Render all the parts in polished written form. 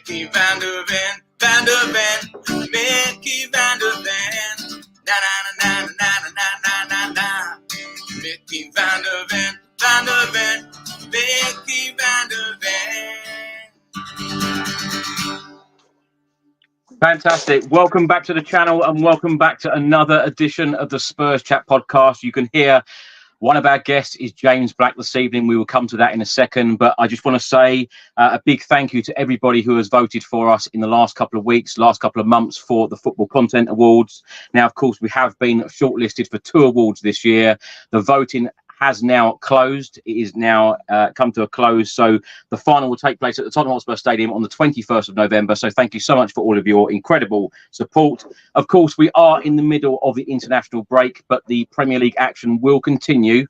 Mickey van der Ven, Van der Ven, Mickey van der Ven. Na na na na na na na na na. Mickey van der Ven, Van der Ven, Mickey van der Ven. Fantastic. Welcome back to the channel and welcome back to another edition of the Spurs Chat podcast. You can hear one of our guests is James Black this evening. We will come to that in a second, but I just want to say a big thank you to everybody who has voted for us in the last couple of weeks, last couple of months for the Football Content Awards. Now, of course, we have been shortlisted for 2 awards this year. The voting has now closed. It is now come to a close. So the final will take place at the Tottenham Hotspur Stadium on the 21st of November. So thank you so much for all of your incredible support. Of course, we are in the middle of the international break, but the Premier League action will continue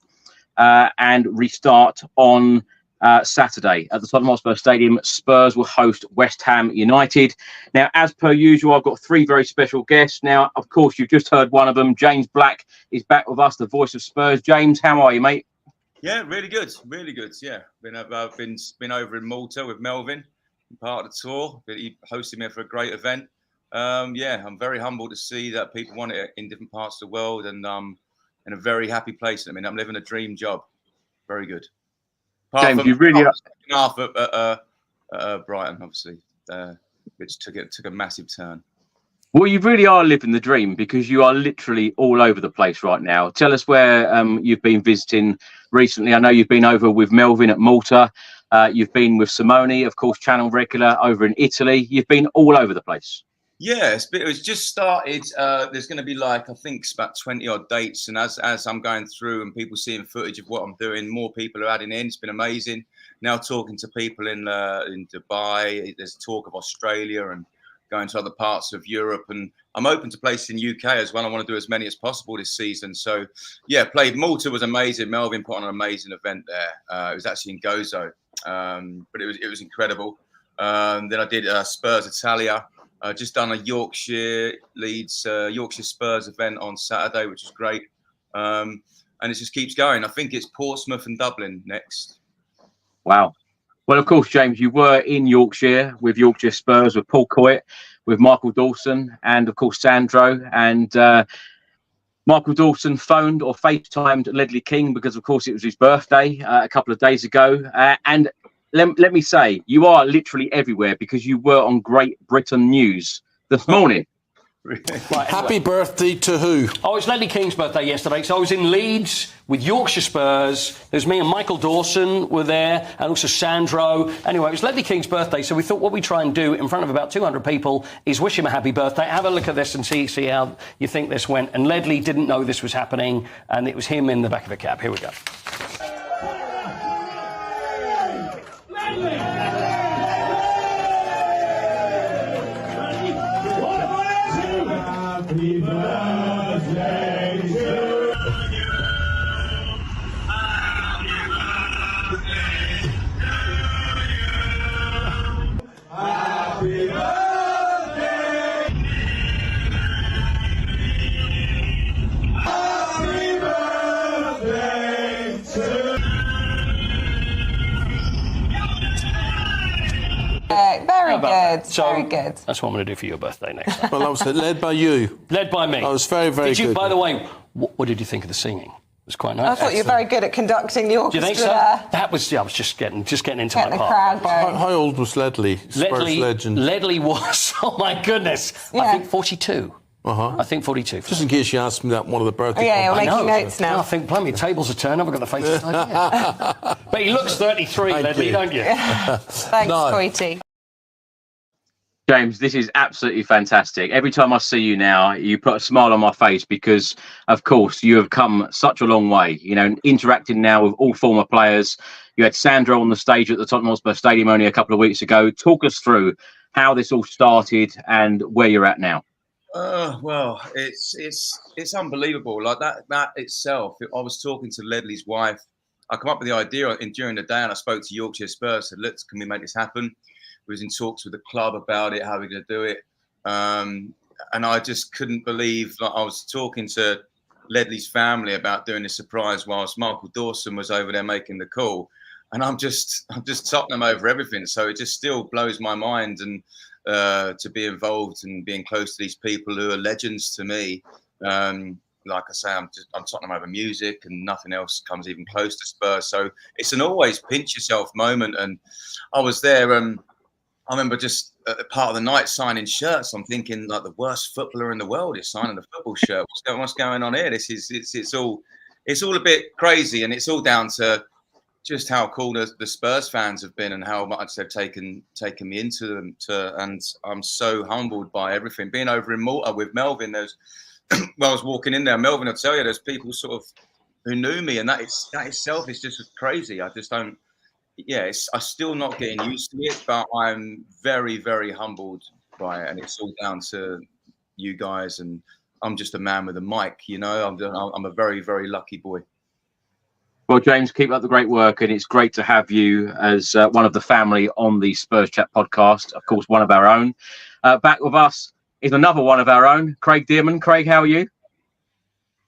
and restart on Saturday at the Tottenham Hotspur Stadium. Spurs will host West Ham United. Now, as per usual, I've got 3 very special guests. Now, of course, you've just heard one of them. James Black is back with us, the voice of Spurs. James, how are you, mate? Yeah, really good, really good. Yeah, been over in Malta with Melvin, part of the tour. He hosted me for a great event. Yeah, I'm very humbled to see that people want it in different parts of the world, and in a very happy place. I mean, I'm living a dream job. Very good. James, you really are. Half at Brighton, obviously, which took a massive turn. Well, you really are living the dream because you are literally all over the place right now. Tell us where you've been visiting recently. I know you've been over with Melvin at Malta. You've been with Simone, of course, channel regular over in Italy. You've been all over the place. Yeah, it was just started. There's going to be I think it's about 20 odd dates. And as I'm going through and people seeing footage of what I'm doing, more people are adding in. It's been amazing. Now talking to people in Dubai, there's talk of Australia and going to other parts of Europe. And I'm open to places in UK as well. I want to do as many as possible this season. So yeah, played Malta was amazing. Melvin put on an amazing event there. It was actually in Gozo, but it was incredible. Then I did Spurs Italia. Just done a Yorkshire Spurs event on Saturday, which is great. And it just keeps going. I think it's Portsmouth and Dublin next. Wow. Well, of course, James, you were in Yorkshire with Yorkshire Spurs, with Paul Coyett, with Michael Dawson, and of course, Sandro. And Michael Dawson phoned or FaceTimed Ledley King because, of course, it was his birthday a couple of days ago. And let me say, you are literally everywhere because you were on Great Britain News this morning. Right, happy birthday to who? Oh, it's Ledley King's birthday yesterday. So I was in Leeds with Yorkshire Spurs. There's me and Michael Dawson were there, and also Sandro. Anyway, it was Ledley King's birthday, so we thought what we try and do in front of about 200 people is wish him a happy birthday. Have a look at this and see how you think this went. And Ledley didn't know this was happening, and it was him in the back of a cab. Here we go. Happy birthday to you. Happy birthday. Happy birthday to Very good. So, very good. That's what I'm going to do for your birthday next time. Well, that was led by you. Led by me. I was very, very did you, good. By the way, what did you think of the singing? It was quite nice. I thought you were very good at conducting the Do orchestra you think so? there. That was, I was just getting into Get my the part. crowd going. How old was Ledley? Spurs legend. Ledley was, oh my goodness, Yeah. I think 42. Uh-huh. I think 42. Just in case you asked me that one of the birthday. Yeah, we're I making know. notes now. I think, blimey, tables are turned. I've got the faces. But he looks 33, Thank Ledley, you. don't you? Thanks, No. Coity. James, this is absolutely fantastic. Every time I see you now, you put a smile on my face because, of course, you have come such a long way. You know, interacting now with all former players. You had Sandro on the stage at the Tottenham Hotspur Stadium only a couple of weeks ago. Talk us through how this all started and where you're at now. Well, it's unbelievable. Like that itself. I was talking to Ledley's wife. I come up with the idea during the day, and I spoke to Yorkshire Spurs. Said, "Let's, can we make this happen?" We was in talks with the club about it, how we're going to do it, and I just couldn't believe. Like, I was talking to Ledley's family about doing a surprise whilst Michael Dawson was over there making the call, and I'm just Tottenham over everything. So it just still blows my mind, and to be involved and being close to these people who are legends to me. Like I say, I'm Tottenham over music, and nothing else comes even close to Spurs. So it's an always pinch yourself moment. And I was there. I remember just part of the night signing shirts. I'm thinking like the worst footballer in the world is signing a football shirt. What's going on here? It's all a bit crazy, and it's all down to just how cool the Spurs fans have been and how much they've taken me into them. And I'm so humbled by everything. Being over in Malta with Melvin, well, I was walking in there, Melvin, I'll tell you, there's people sort of who knew me, and that itself is just crazy. I just don't. Yeah, I'm still not getting used to it, but I'm very, very humbled by it, and it's all down to you guys. And I'm just a man with a mic, you know. I'm a very, very lucky boy. Well, James, keep up the great work, and it's great to have you as one of the family on the Spurs Chat podcast. Of course, one of our own. Back with us is another one of our own, Craig Dearman. Craig, how are you?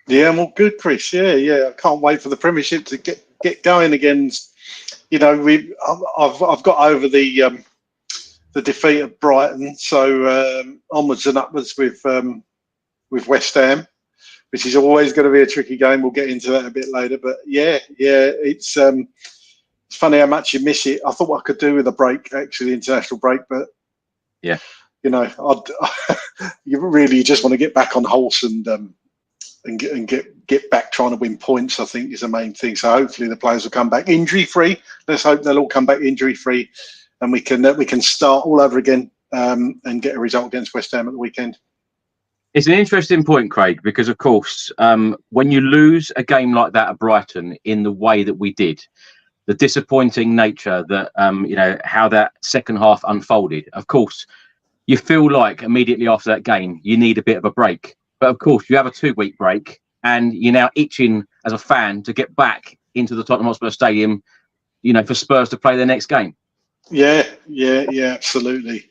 Yeah, I'm all good, Chris. Yeah. I can't wait for the Premiership to get going again. You know, I've got over the defeat at Brighton, so onwards and upwards with West Ham, which is always going to be a tricky game. We'll get into that a bit later, but yeah, it's funny how much you miss it. I thought I could do with a break, actually, international break, but yeah, you know, you really just want to get back on horse and get back trying to win points, I think, is the main thing. So hopefully the players will come back injury free. Let's hope they'll all come back injury free, and we can start all over again and get a result against West Ham at the weekend. It's an interesting point, Craig, because of course, when you lose a game like that at Brighton in the way that we did, the disappointing nature that how that second half unfolded, of course, you feel like immediately after that game you need a bit of a break. But of course, you have a 2-week break, and you're now itching as a fan to get back into the Tottenham Hotspur Stadium, for Spurs to play their next game. Yeah, absolutely.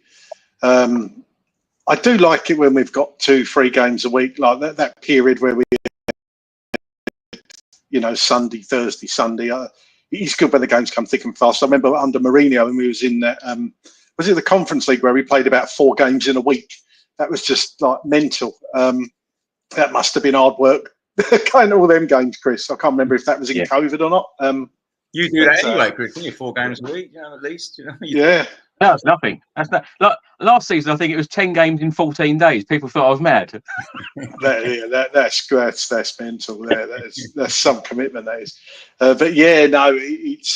I do like it when we've got 2-3 games a week, like that period where we, Sunday, Thursday, Sunday. It's good when the games come thick and fast. I remember under Mourinho when we was in that, was it the Conference League where we played about 4 games in a week? That was just like mental. That must have been hard work. Kind of all them games, Chris. I can't remember if that was in COVID or not. You do that anyway, Chris. Didn't you? 4 games a week, at least. Yeah. No, it's nothing. That's not. Look, last season, I think it was 10 games in 14 days. People thought I was mad. That's mental. That's some commitment. That is. But yeah, no, it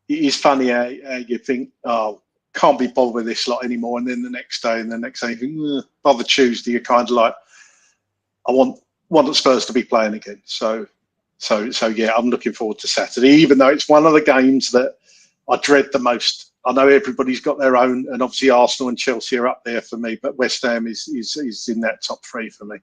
is funny how you think, oh, can't be bothered with this lot anymore, and then the next day, you think, by the Tuesday, you're kind of like, I want the Spurs to be playing again. So yeah, I'm looking forward to Saturday, even though it's one of the games that I dread the most. I know everybody's got their own, and obviously Arsenal and Chelsea are up there for me, but West Ham is in that top 3 for me.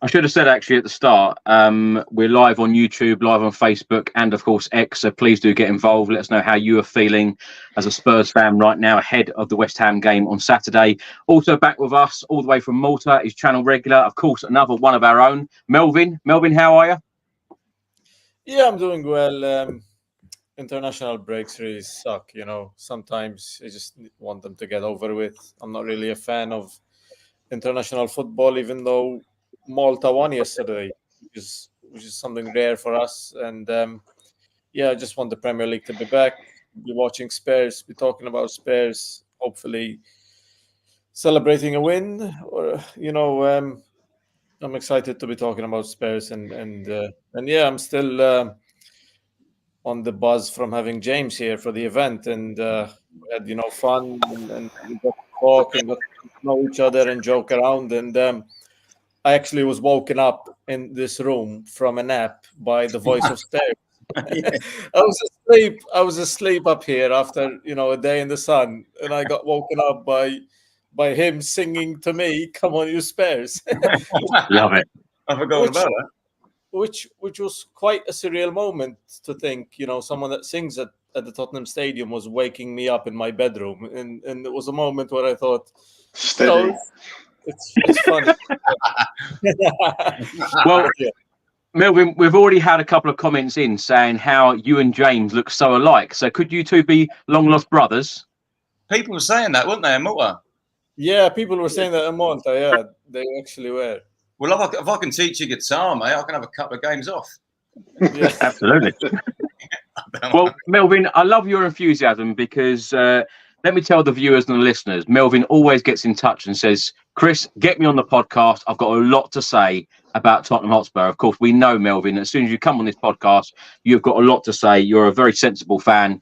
I should have said actually at the start, we're live on YouTube, live on Facebook, and of course X. So please do get involved. Let us know how you are feeling as a Spurs fan right now ahead of the West Ham game on Saturday. Also back with us all the way from Malta is channel regular, of course, another one of our own, Melvin. Melvin, how are you? Yeah, I'm doing well. International breaks really suck, Sometimes I just want them to get over with. I'm not really a fan of international football, even though Malta won yesterday, which is something rare for us. And I just want the Premier League to be back. Be watching Spurs, be talking about Spurs, hopefully celebrating a win. Or I'm excited to be talking about Spurs, and I'm still on the buzz from having James here for the event, and we had fun and we got to talk and got to know each other and joke around. And I actually was woken up in this room from a nap by the voice of Stairs. I was asleep up here after a day in the sun, and I got woken up by him singing to me, "Come on, you Spurs." Love it. I forgot about that. Which was quite a surreal moment to think, someone that sings at the Tottenham Stadium was waking me up in my bedroom, and it was a moment where I thought, steady. It's funny. Well, Melvin, we've already had a couple of comments in saying how you and James look so alike. So could you two be long lost brothers? People were saying that, weren't they, in Malta? Yeah, people were saying that in Malta. Yeah, they actually were. Well, if I can teach you guitar, mate, I can have a couple of games off. Yeah. Absolutely. Well, Melvin, I love your enthusiasm because let me tell the viewers and the listeners, Melvin always gets in touch and says, Chris, get me on the podcast. I've got a lot to say about Tottenham Hotspur. Of course, we know, Melvin, as soon as you come on this podcast, you've got a lot to say. You're a very sensible fan.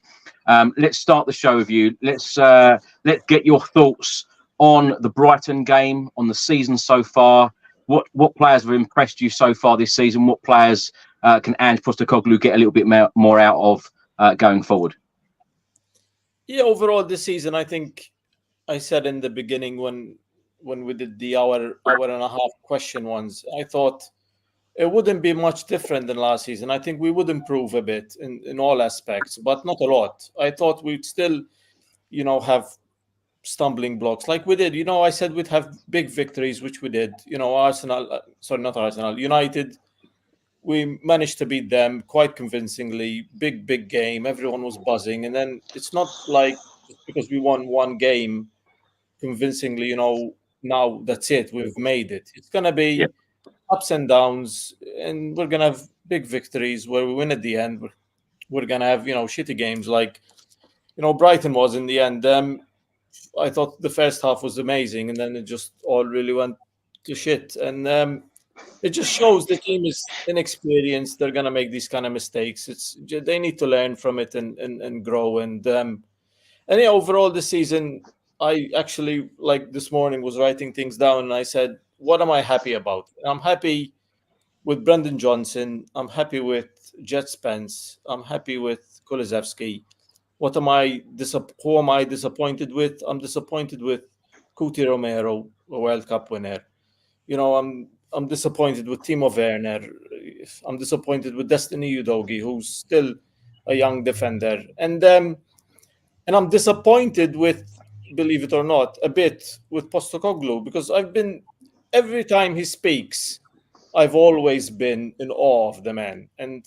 Let's start the show with you. Let's get your thoughts on the Brighton game, on the season so far. What players have impressed you so far this season? What players can Ange Postecoglou get a little bit more out of going forward? Yeah, overall this season, I think I said in the beginning when we did the hour and a half question ones, I thought it wouldn't be much different than last season. I think we would improve a bit in all aspects, but not a lot. I thought we'd still, have stumbling blocks like we did. I said we'd have big victories, which we did. Not Arsenal, United. We managed to beat them quite convincingly. Big game. Everyone was buzzing. And then it's not like just because we won one game convincingly, now that's it. We've made it. It's going to be ups and downs. And we're going to have big victories where we win at the end. We're going to have, shitty games like, Brighton was in the end. I thought the first half was amazing. And then it just all really went to shit. And it just shows the team is inexperienced. They're gonna make these kind of mistakes. They need to learn from it and grow. And yeah, overall this season, I actually like this morning was writing things down and I said, what am I happy about? I'm happy with Brennan Johnson. I'm happy with Jet Spence. I'm happy with Kulusevski. Who am I disappointed with? I'm disappointed with Cuti Romero, a World Cup winner. I'm disappointed with Timo Werner. I'm disappointed with Destiny Udogie, who's still a young defender. And I'm disappointed with, believe it or not, a bit with Postecoglou, because every time he speaks, I've always been in awe of the man. And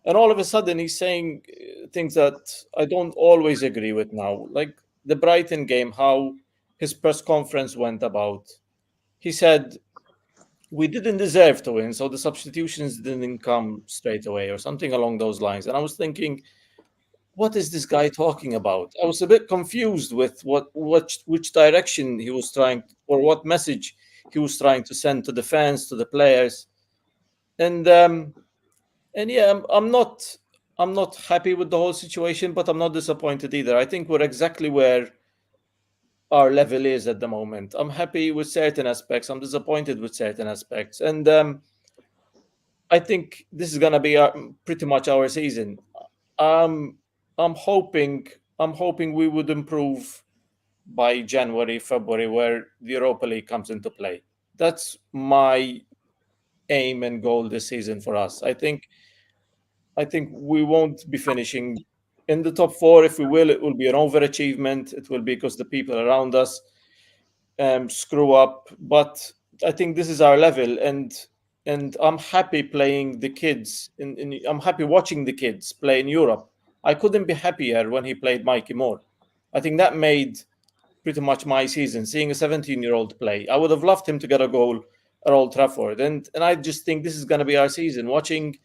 all of a sudden he's saying things that I don't always agree with now. Like the Brighton game, how his press conference went about. He said, we didn't deserve to win, so the substitutions didn't come straight away or something along those lines. And I was thinking, what is this guy talking about? I was a bit confused with which direction he was trying, or what message he was trying to send to the fans, to the players. And yeah, I'm not happy with the whole situation, but I'm not disappointed either. I think we're exactly where our level is at the moment. I'm happy with certain aspects. I'm disappointed with certain aspects. And I think this is going to be pretty much our season. I'm hoping we would improve by January, February, where the Europa League comes into play. That's my aim and goal this season for us. I think we won't be finishing in the top four. If we will, it will be an overachievement. It will be because the people around us screw up. But I think this is our level, and I'm happy playing the kids. I'm happy watching the kids play in Europe. I couldn't be happier when he played Mikey Moore. I think that made pretty much my season, seeing a 17-year-old play. I would have loved him to get a goal at Old Trafford. And I just think this is going to be our season. Watching,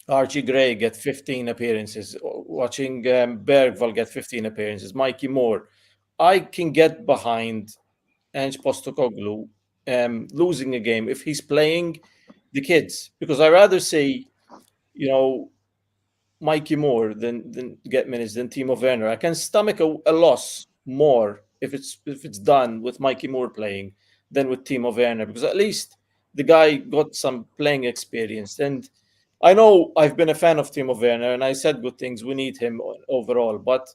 Archie Gray get 15 appearances, watching Bergvall get 15 appearances, Mikey Moore. I can get behind Ange Postecoglou losing a game if he's playing the kids, because I rather see, Mikey Moore than get minutes than Timo Werner. I can stomach a loss more if it's done with Mikey Moore playing than with Timo Werner, because at least the guy got some playing experience. And I know I've been a fan of Timo Werner, and I said good things. We need him overall. But,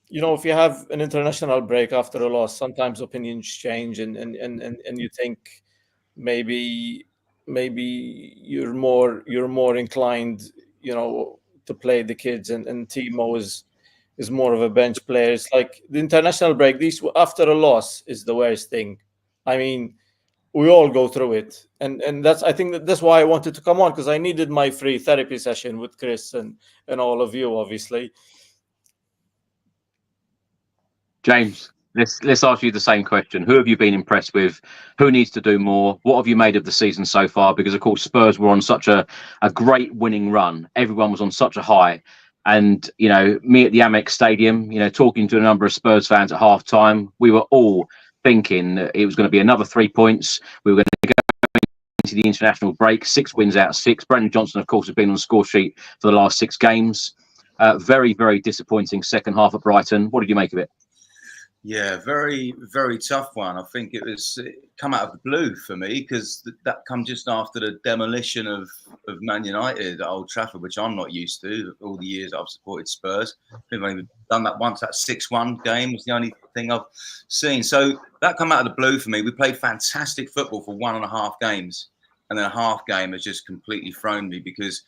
if you have an international break after a loss, sometimes opinions change, and you think maybe you're more inclined, to play the kids, and Timo is more of a bench player. It's like the international break. After a loss is the worst thing. I mean, we all go through it, and I think that's why I wanted to come on, because I needed my free therapy session with Chris and all of you, obviously. James, let's ask you the same question. Who have you been impressed with? Who needs to do more? What have you made of the season so far? Because of course Spurs were on such a great winning run. Everyone was on such a high. And, you know, me at the Amex Stadium, you know, talking to a number of Spurs fans at half time, we were all thinking that it was going to be another 3 points. We were going to go into the international break, 6 wins out of 6. Brennan Johnson, of course, has been on the score sheet for the last 6 games. Very, very disappointing second half at Brighton. What did you make of it? Yeah, very, very tough one. I think it come out of the blue for me, because that come just after the demolition of Man United at Old Trafford, which I'm not used to. All the years I've supported Spurs, I've only done that once. That 6-1 game was the only thing I've seen. So that come out of the blue for me. We played fantastic football for 1.5 games, and then a half game has just completely thrown me, because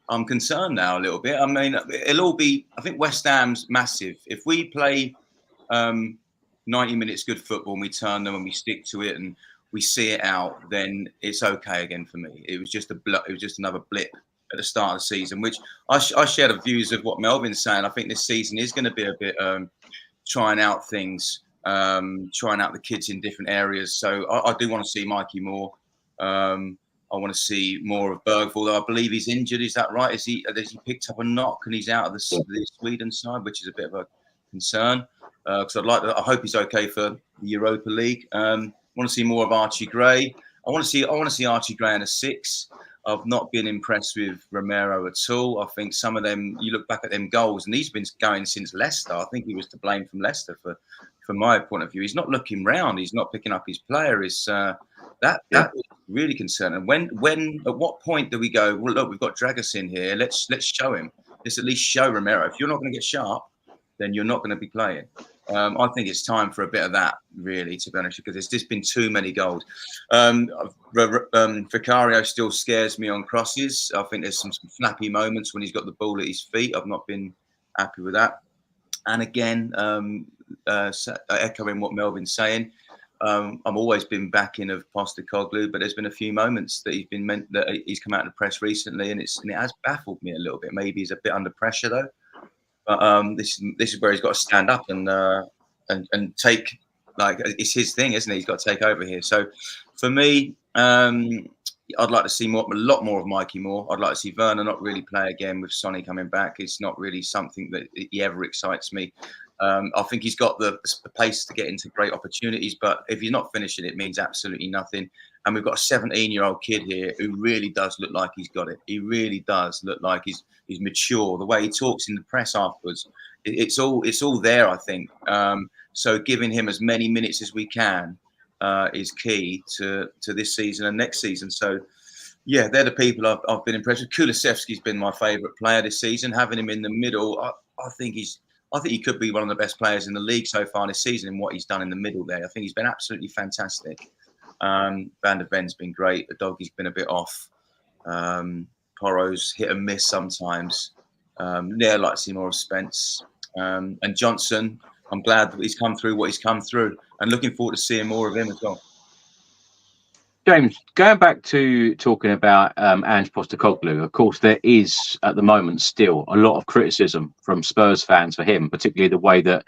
I'm concerned now a little bit. I mean, it'll all be. I think West Ham's massive. If we play 90 minutes good football and we turn them and we stick to it and we see it out, then it's okay again for me. It was just another blip at the start of the season, which I share the views of what Melvin's saying. I think this season is going to be a bit trying out things, trying out the kids in different areas. So I do want to see Mikey more. I want to see more of Berg, although I believe he's injured. Is that right? Has he picked up a knock and he's out of the Sweden side, which is a bit of a concern. Because I hope he's okay for the Europa League. I want to see more of Archie Gray. I want to see Archie Gray in a 6. I've not been impressed with Romero at all. I think some of them, you look back at them goals, and he's been going since Leicester. I think he was to blame from Leicester from my point of view. He's not looking round. He's not picking up his player. That is really concerning. When at what point do we go, well, look, we've got Dragos in here. Let's show him. Let's at least show Romero. If you're not going to get sharp, then you're not going to be playing. I think it's time for a bit of that, really, to be honest, because there's just been too many goals. Vicario still scares me on crosses. I think there's some flappy moments when he's got the ball at his feet. I've not been happy with that. And again, echoing what Melvin's saying, I've always been backing of Postecoglou, but there's been a few moments that he's come out in the press recently, and it has baffled me a little bit. Maybe he's a bit under pressure though. But this is where he's got to stand up and take, like, it's his thing, isn't it? He's got to take over here. So for me, I'd like to see a lot more of Mikey Moore. I'd like to see Werner not really play again with Sonny coming back. It's not really something that he ever excites me. I think he's got the pace to get into great opportunities, but if he's not finishing, it means absolutely nothing. And we've got a 17-year-old kid here who really does look like he's got it. He really does look like he's mature. The way he talks in the press afterwards, it's all there, I think. So giving him as many minutes as we can is key to this season and next season. So, yeah, they're the people I've been impressed with. Kulusevski's been my favourite player this season. Having him in the middle, I think he could be one of the best players in the league so far this season in what he's done in the middle there. I think he's been absolutely fantastic. Van der Ven's been great. The doggy's been a bit off. Porro's hit and miss sometimes. I'd like to see more of Spence. And Johnson, I'm glad that he's come through what he's come through, and looking forward to seeing more of him as well. James, going back to talking about Ange Postecoglou, of course, there is at the moment still a lot of criticism from Spurs fans for him, particularly the way that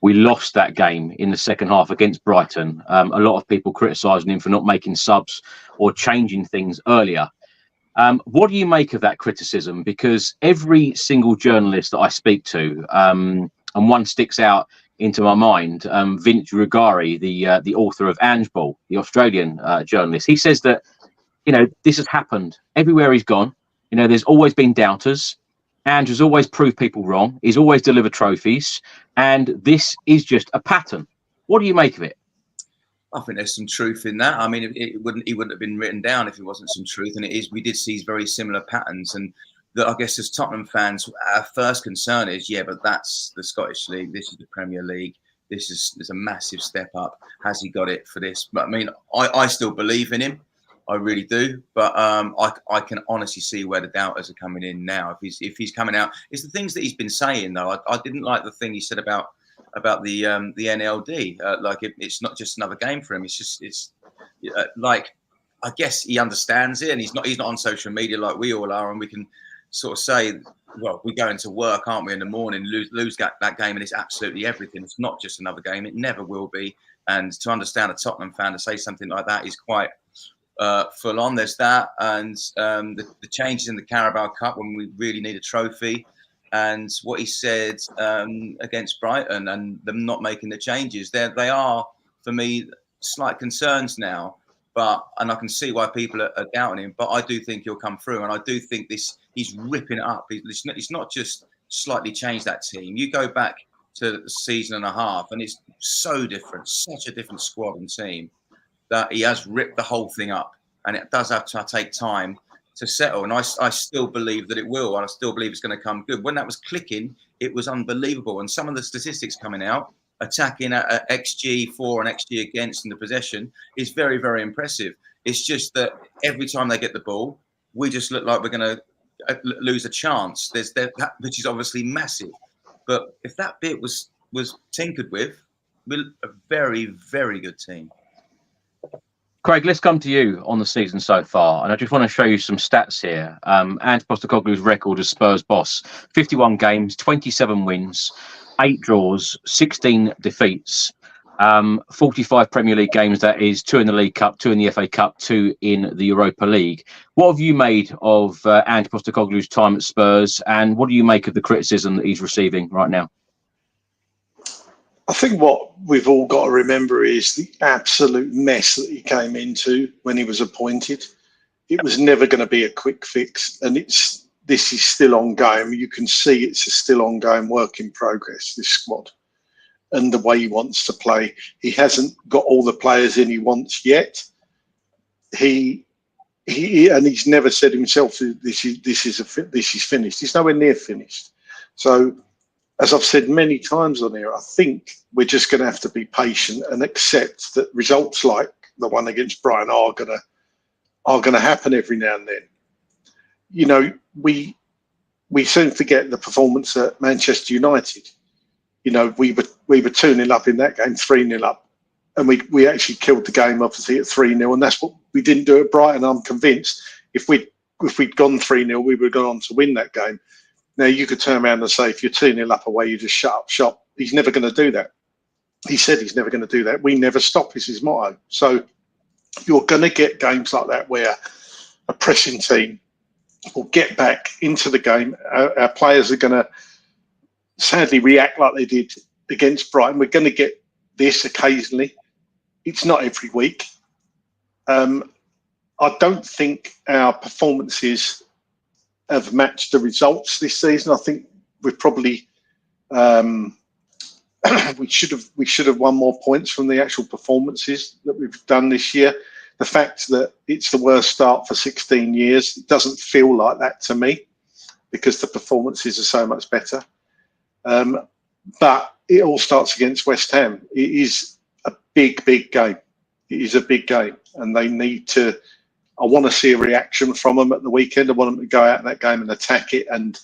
we lost that game in the second half against Brighton. A lot of people criticising him for not making subs or changing things earlier. What do you make of that criticism? Because every single journalist that I speak to, and one sticks out into my mind, Vince Rugari, the author of Ange Ball, the Australian journalist, he says that, you know, this has happened everywhere he's gone. You know, there's always been doubters. Ange has always proved people wrong. He's always delivered trophies. And this is just a pattern. What do you make of it? I think there's some truth in that. I mean, he wouldn't have been written down if it wasn't some truth. And it is. We did see very similar patterns. And I guess as Tottenham fans, our first concern is, yeah, but that's the Scottish League. This is the Premier League. There's a massive step up. Has he got it for this? But I mean, I still believe in him. I really do. But I can honestly see where the doubters are coming in now. If he's coming out, it's the things that he's been saying though. I didn't like the thing he said about the NLD. It's not just another game for him. It's like, I guess he understands it, and he's not on social media like we all are, and we can sort of say, well, we go into work, aren't we, in the morning, lose that game, and it's absolutely everything. It's not just another game. It never will be. And to understand a Tottenham fan to say something like that is quite full on. There's that, and the changes in the Carabao Cup when we really need a trophy, and what he said against Brighton, and them not making the changes. They are, for me, slight concerns now. And I can see why people are doubting him. But I do think he'll come through, and I do think he's ripping it up. He's not just slightly changed that team. You go back to a season and a half, and it's so different, such a different squad and team, that he has ripped the whole thing up. And it does have to take time to settle. And I still believe that it will. And I still believe it's going to come good. When that was clicking, it was unbelievable. And some of the statistics coming out, attacking at XG for and XG against in the possession, is very, very impressive. It's just that every time they get the ball, we just look like we're going to lose a chance. There's that, which is obviously massive. But if that bit was tinkered with, we're a very, very good team. Craig, let's come to you on the season so far, and I just want to show you some stats here. And Postecoglou's record as Spurs boss: 51 games, 27 wins, 8 draws, 16 defeats, 45 Premier League games, that is 2 in the League Cup, 2 in the FA Cup, 2 in the Europa League. What have you made of Ange Postecoglou's time at Spurs, and what do you make of the criticism that he's receiving right now? I think what we've all got to remember is the absolute mess that he came into when he was appointed. It was never going to be a quick fix, and this is still ongoing. You can see it's a still ongoing work in progress, this squad, and the way he wants to play. He hasn't got all the players in he wants yet. He's never said himself this is finished. He's nowhere near finished. So, as I've said many times on here, I think we're just going to have to be patient and accept that results like the one against Brighton are going to happen every now and then. You know, we soon forget the performance at Manchester United. You know, we were 2-0 up in that game, 3-0 up, and we actually killed the game obviously at 3-0, and that's what we didn't do at Brighton. I'm convinced if we'd gone 3-0, we would have gone on to win that game. Now, you could turn around and say, if you're 2-0 up away, you just shut up shop. He's never going to do that. He said he's never going to do that. We never stop is his motto. So you're going to get games like that where a pressing team will get back into the game. Our players are going to sadly react like they did against Brighton. We're going to get this occasionally. It's not every week. I don't think our performances have matched the results this season. I think we've probably we should have won more points from the actual performances that we've done this year. The fact that it's the worst start for 16 years, it doesn't feel like that to me because the performances are so much better. But it all starts against West Ham. It is a big, big game. It is a big game, and they need to. I want to see a reaction from them at the weekend. I want them to go out in that game and attack it and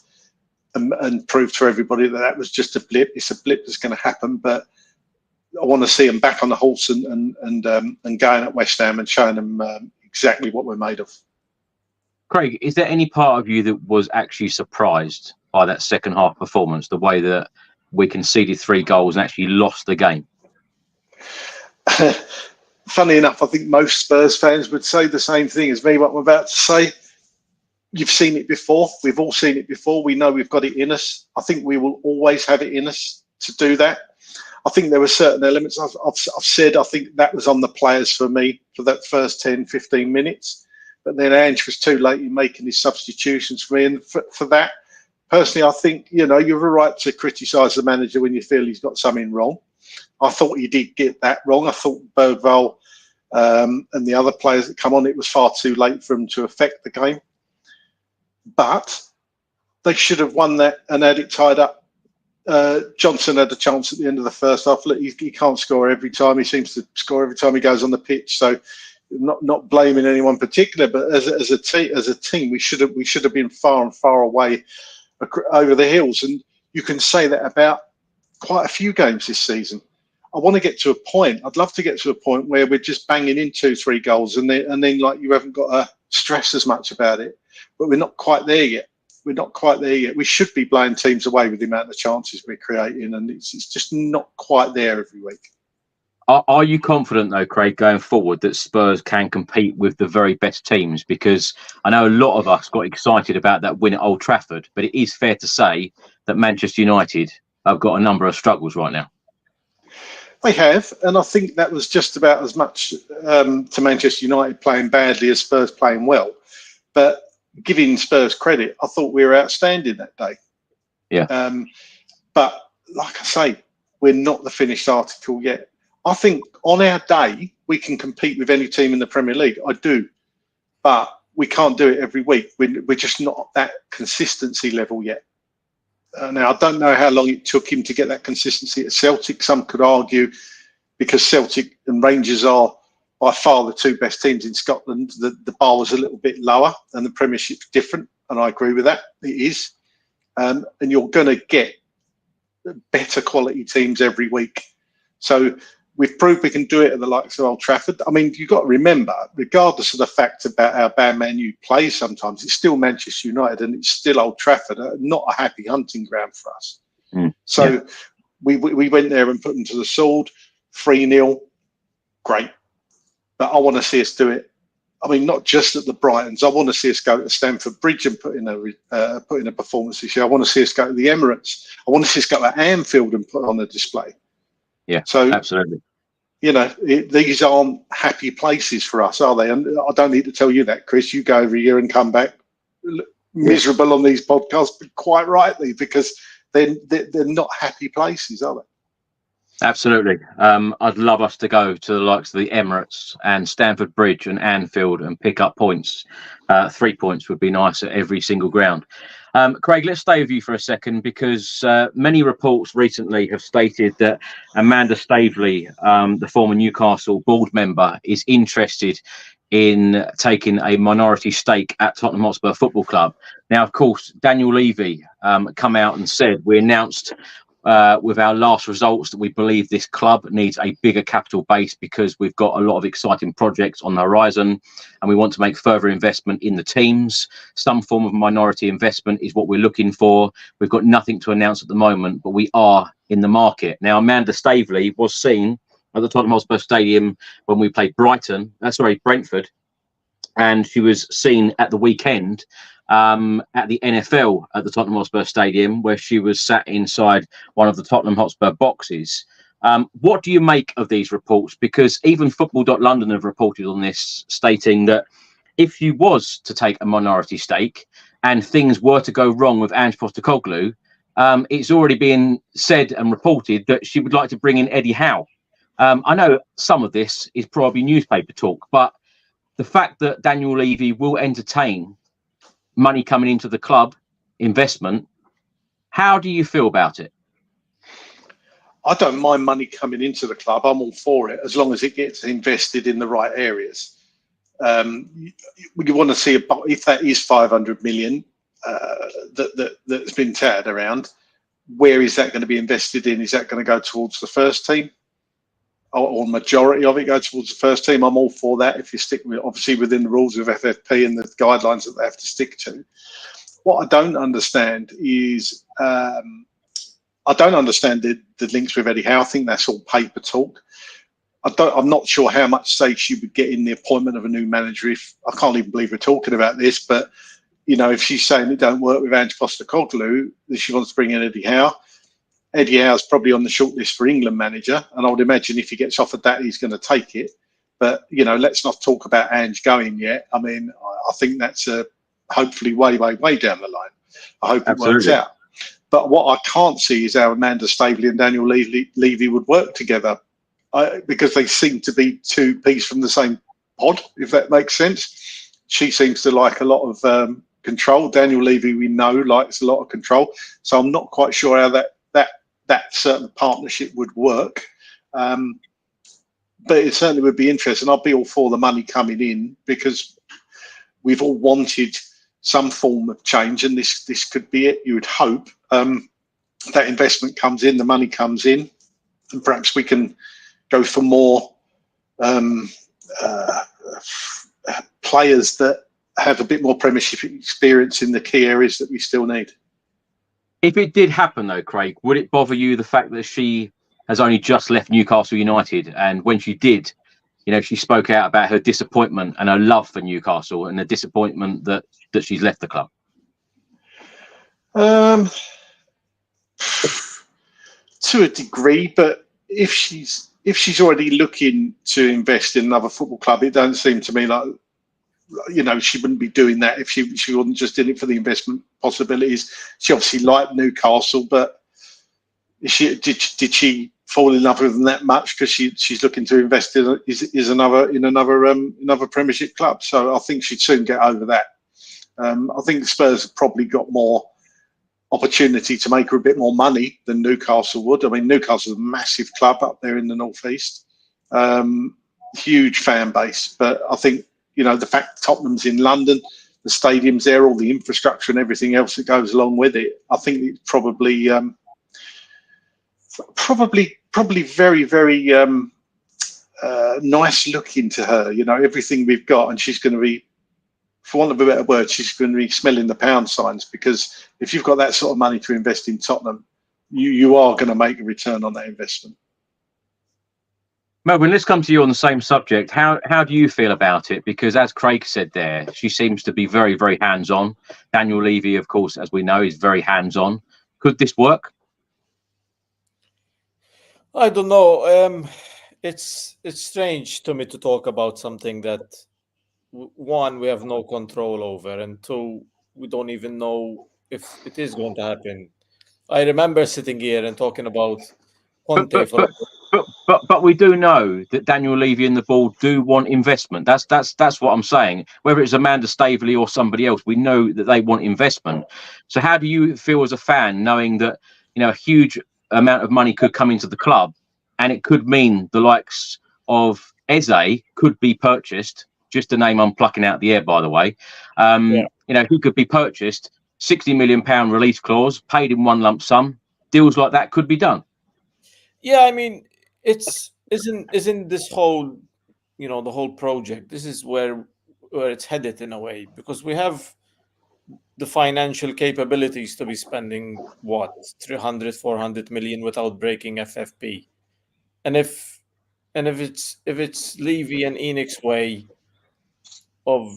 prove to everybody that was just a blip. It's a blip that's going to happen, but I want to see them back on the horse and going at West Ham and showing them exactly what we're made of. Craig, is there any part of you that was actually surprised by that second half performance, the way that we conceded 3 goals and actually lost the game? Funny enough, I think most Spurs fans would say the same thing as me, what I'm about to say. You've seen it before. We've all seen it before. We know we've got it in us. I think we will always have it in us to do that. I think there were certain elements. I've said I think that was on the players for me for that first 10, 15 minutes. But then Ange was too late in making his substitutions for me. And for that, personally, I think, you know, you have a right to criticise the manager when you feel he's got something wrong. I thought he did get that wrong. I thought Bergvall and the other players that come on, it was far too late for them to affect the game. But they should have won that and had it tied up. Johnson had a chance at the end of the first half. Look, he can't score every time. He seems to score every time he goes on the pitch. So not blaming anyone particular, but as a team, we should have been far and far away over the hills. And you can say that about quite a few games this season. I want to get to a point. I'd love to get to a point where we're just banging in 2-3 goals, and then like you haven't got to stress as much about it. But we're not quite there yet. We're not quite there yet. We should be blowing teams away with the amount of chances we're creating, and it's just not quite there every week. Are you confident, though, Craig, going forward, that Spurs can compete with the very best teams? Because I know a lot of us got excited about that win at Old Trafford, but it is fair to say that Manchester United have got a number of struggles right now. They have, and I think that was just about as much to Manchester United playing badly as Spurs playing well. But giving Spurs credit, I thought we were outstanding that day. Yeah. But like I say, we're not the finished article yet. I think on our day, we can compete with any team in the Premier League. I do. But we can't do it every week. We're just not at that consistency level yet. Now, I don't know how long it took him to get that consistency at Celtic. Some could argue because Celtic and Rangers are by far the two best teams in Scotland, the bar was a little bit lower and the Premiership's different. And I agree with that. It is. And you're going to get better quality teams every week. So we've proved we can do it at the likes of Old Trafford. I mean, you've got to remember, regardless of the fact about how bad Man U plays sometimes, it's still Manchester United and it's still Old Trafford, not a happy hunting ground for us. So we went there and put them to the sword, 3-0, great. But I want to see us do it. I mean, not just at the Brightons. I want to see us go to Stamford Bridge and put in a performance this year. I want to see us go to the Emirates. I want to see us go to Anfield and put on a display. Yeah, so absolutely. You know, these aren't happy places for us, are they? And I don't need to tell you that, Chris. You go every year and come back miserable on these podcasts, but quite rightly, because they're not happy places, are they? Absolutely. I'd love us to go to the likes of the Emirates and Stamford Bridge and Anfield and pick up points. 3 points would be nice at every single ground. Craig, let's stay with you for a second, because many reports recently have stated that Amanda Staveley, the former Newcastle board member, is interested in taking a minority stake at Tottenham Hotspur Football Club. Now, of course, Daniel Levy come out and said, we announced with our last results that we believe this club needs a bigger capital base because we've got a lot of exciting projects on the horizon and we want to make further investment in the teams. Some form of minority investment is what we're looking for. We've got nothing to announce at the moment, but we are in the market. Now, Amanda Staveley was seen at the Tottenham Hotspur Stadium when we played Brentford, and she was seen at the weekend at the NFL at the Tottenham Hotspur Stadium, where she was sat inside one of the Tottenham Hotspur boxes. What do you make of these reports? Because even Football.London have reported on this, stating that if you was to take a minority stake and things were to go wrong with Ange Postecoglou, it's already been said and reported that she would like to bring in Eddie Howe. I know some of this is probably newspaper talk, but the fact that Daniel Levy will entertain money coming into the club, investment, how do you feel about it? I don't mind money coming into the club. I'm all for it, as long as it gets invested in the right areas. You want to see, if that is 500 million that's been tattered around, where is that going to be invested in? Is that going to go towards the first team? Or majority of it go towards the first team? I'm all for that if you stick with, obviously within the rules of FFP and the guidelines that they have to stick to. What I don't understand is I don't understand the links with Eddie Howe. I think that's all paper talk. I'm not sure how much stake she would get in the appointment of a new manager. If I can't even believe we're talking about this, but you know, if she's saying it don't work with Ange Postecoglou, that she wants to bring in Eddie Howe. Eddie Howe's probably on the shortlist for England manager, and I would imagine if he gets offered that, he's going to take it. But, you know, let's not talk about Ange going yet. I mean, I think that's hopefully way down the line. I hope it works out. But what I can't see is how Amanda Staveley and Daniel Levy would work together, because they seem to be two peas from the same pod, if that makes sense. She seems to like a lot of control. Daniel Levy, we know, likes a lot of control. So I'm not quite sure how that certain partnership would work, but it certainly would be interesting. I'll be all for the money coming in, because we've all wanted some form of change, and this could be it. You would hope that investment comes in, the money comes in, and perhaps we can go for more players that have a bit more Premiership experience in the key areas that we still need. If it did happen, though, Craig, would it bother you the fact that she has only just left Newcastle United, and when she did, she spoke out about her disappointment and her love for Newcastle and the disappointment that she's left the club? To a degree, but if she's already looking to invest in another football club, it doesn't seem to me like she wouldn't be doing that if she wasn't just in it for the investment possibilities. She obviously liked Newcastle, but did she fall in love with them that much because she's looking to invest in another Premiership club? So I think she'd soon get over that. I think the Spurs have probably got more opportunity to make her a bit more money than Newcastle would. I mean, Newcastle's a massive club up there in the northeast, huge fan base. But I think the fact Tottenham's in London, the stadium's there, all the infrastructure and everything else that goes along with it, I think it's probably very, very nice looking to her. Everything we've got, and she's going to be, for want of a better word, she's going to be smelling the pound signs, because if you've got that sort of money to invest in Tottenham, you are going to make a return on that investment. Melvin, let's come to you on the same subject. How do you feel about it? Because as Craig said there, she seems to be very, very hands-on. Daniel Levy, of course, as we know, is very hands-on. Could this work? I don't know. It's strange to me to talk about something that, one, we have no control over, and two, we don't even know if it is going to happen. I remember sitting here and talking about Conte. But we do know that Daniel Levy and the board do want investment. That's what I'm saying. Whether it's Amanda Staveley or somebody else, we know that they want investment. So how do you feel as a fan, knowing that a huge amount of money could come into the club, and it could mean the likes of Eze could be purchased? Just a name I'm plucking out the air, by the way. He could be purchased. £60 million release clause, paid in one lump sum. Deals like that could be done. Yeah, I mean, isn't this whole, the whole project? This is where it's headed in a way, because we have the financial capabilities to be spending 300-400 million without breaking FFP, and if it's Levy and Enoch's way of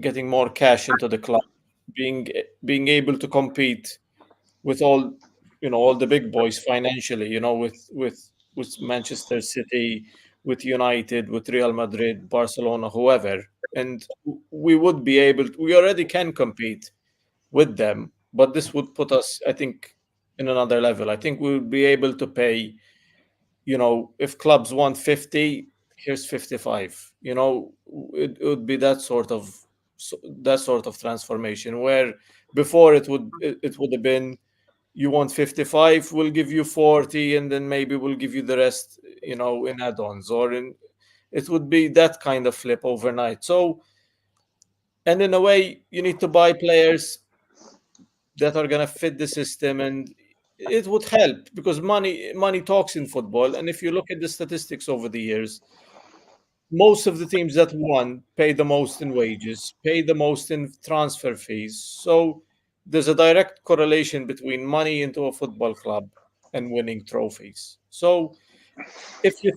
getting more cash into the club, being able to compete with all the big boys financially, with Manchester City, with United, with Real Madrid, Barcelona, whoever, and we already can compete with them, but this would put us, I think, in another level. I think we would be able to pay, if clubs want 50, here's 55. It would be that sort of transformation, where before it would have been, you want 55, we'll give you 40, and then maybe we'll give you the rest, in add-ons, it would be that kind of flip overnight. So, and in a way, you need to buy players that are going to fit the system, and it would help, because money talks in football. And if you look at the statistics over the years, most of the teams that won pay the most in wages, pay the most in transfer fees. So there's a direct correlation between money into a football club and winning trophies. So if you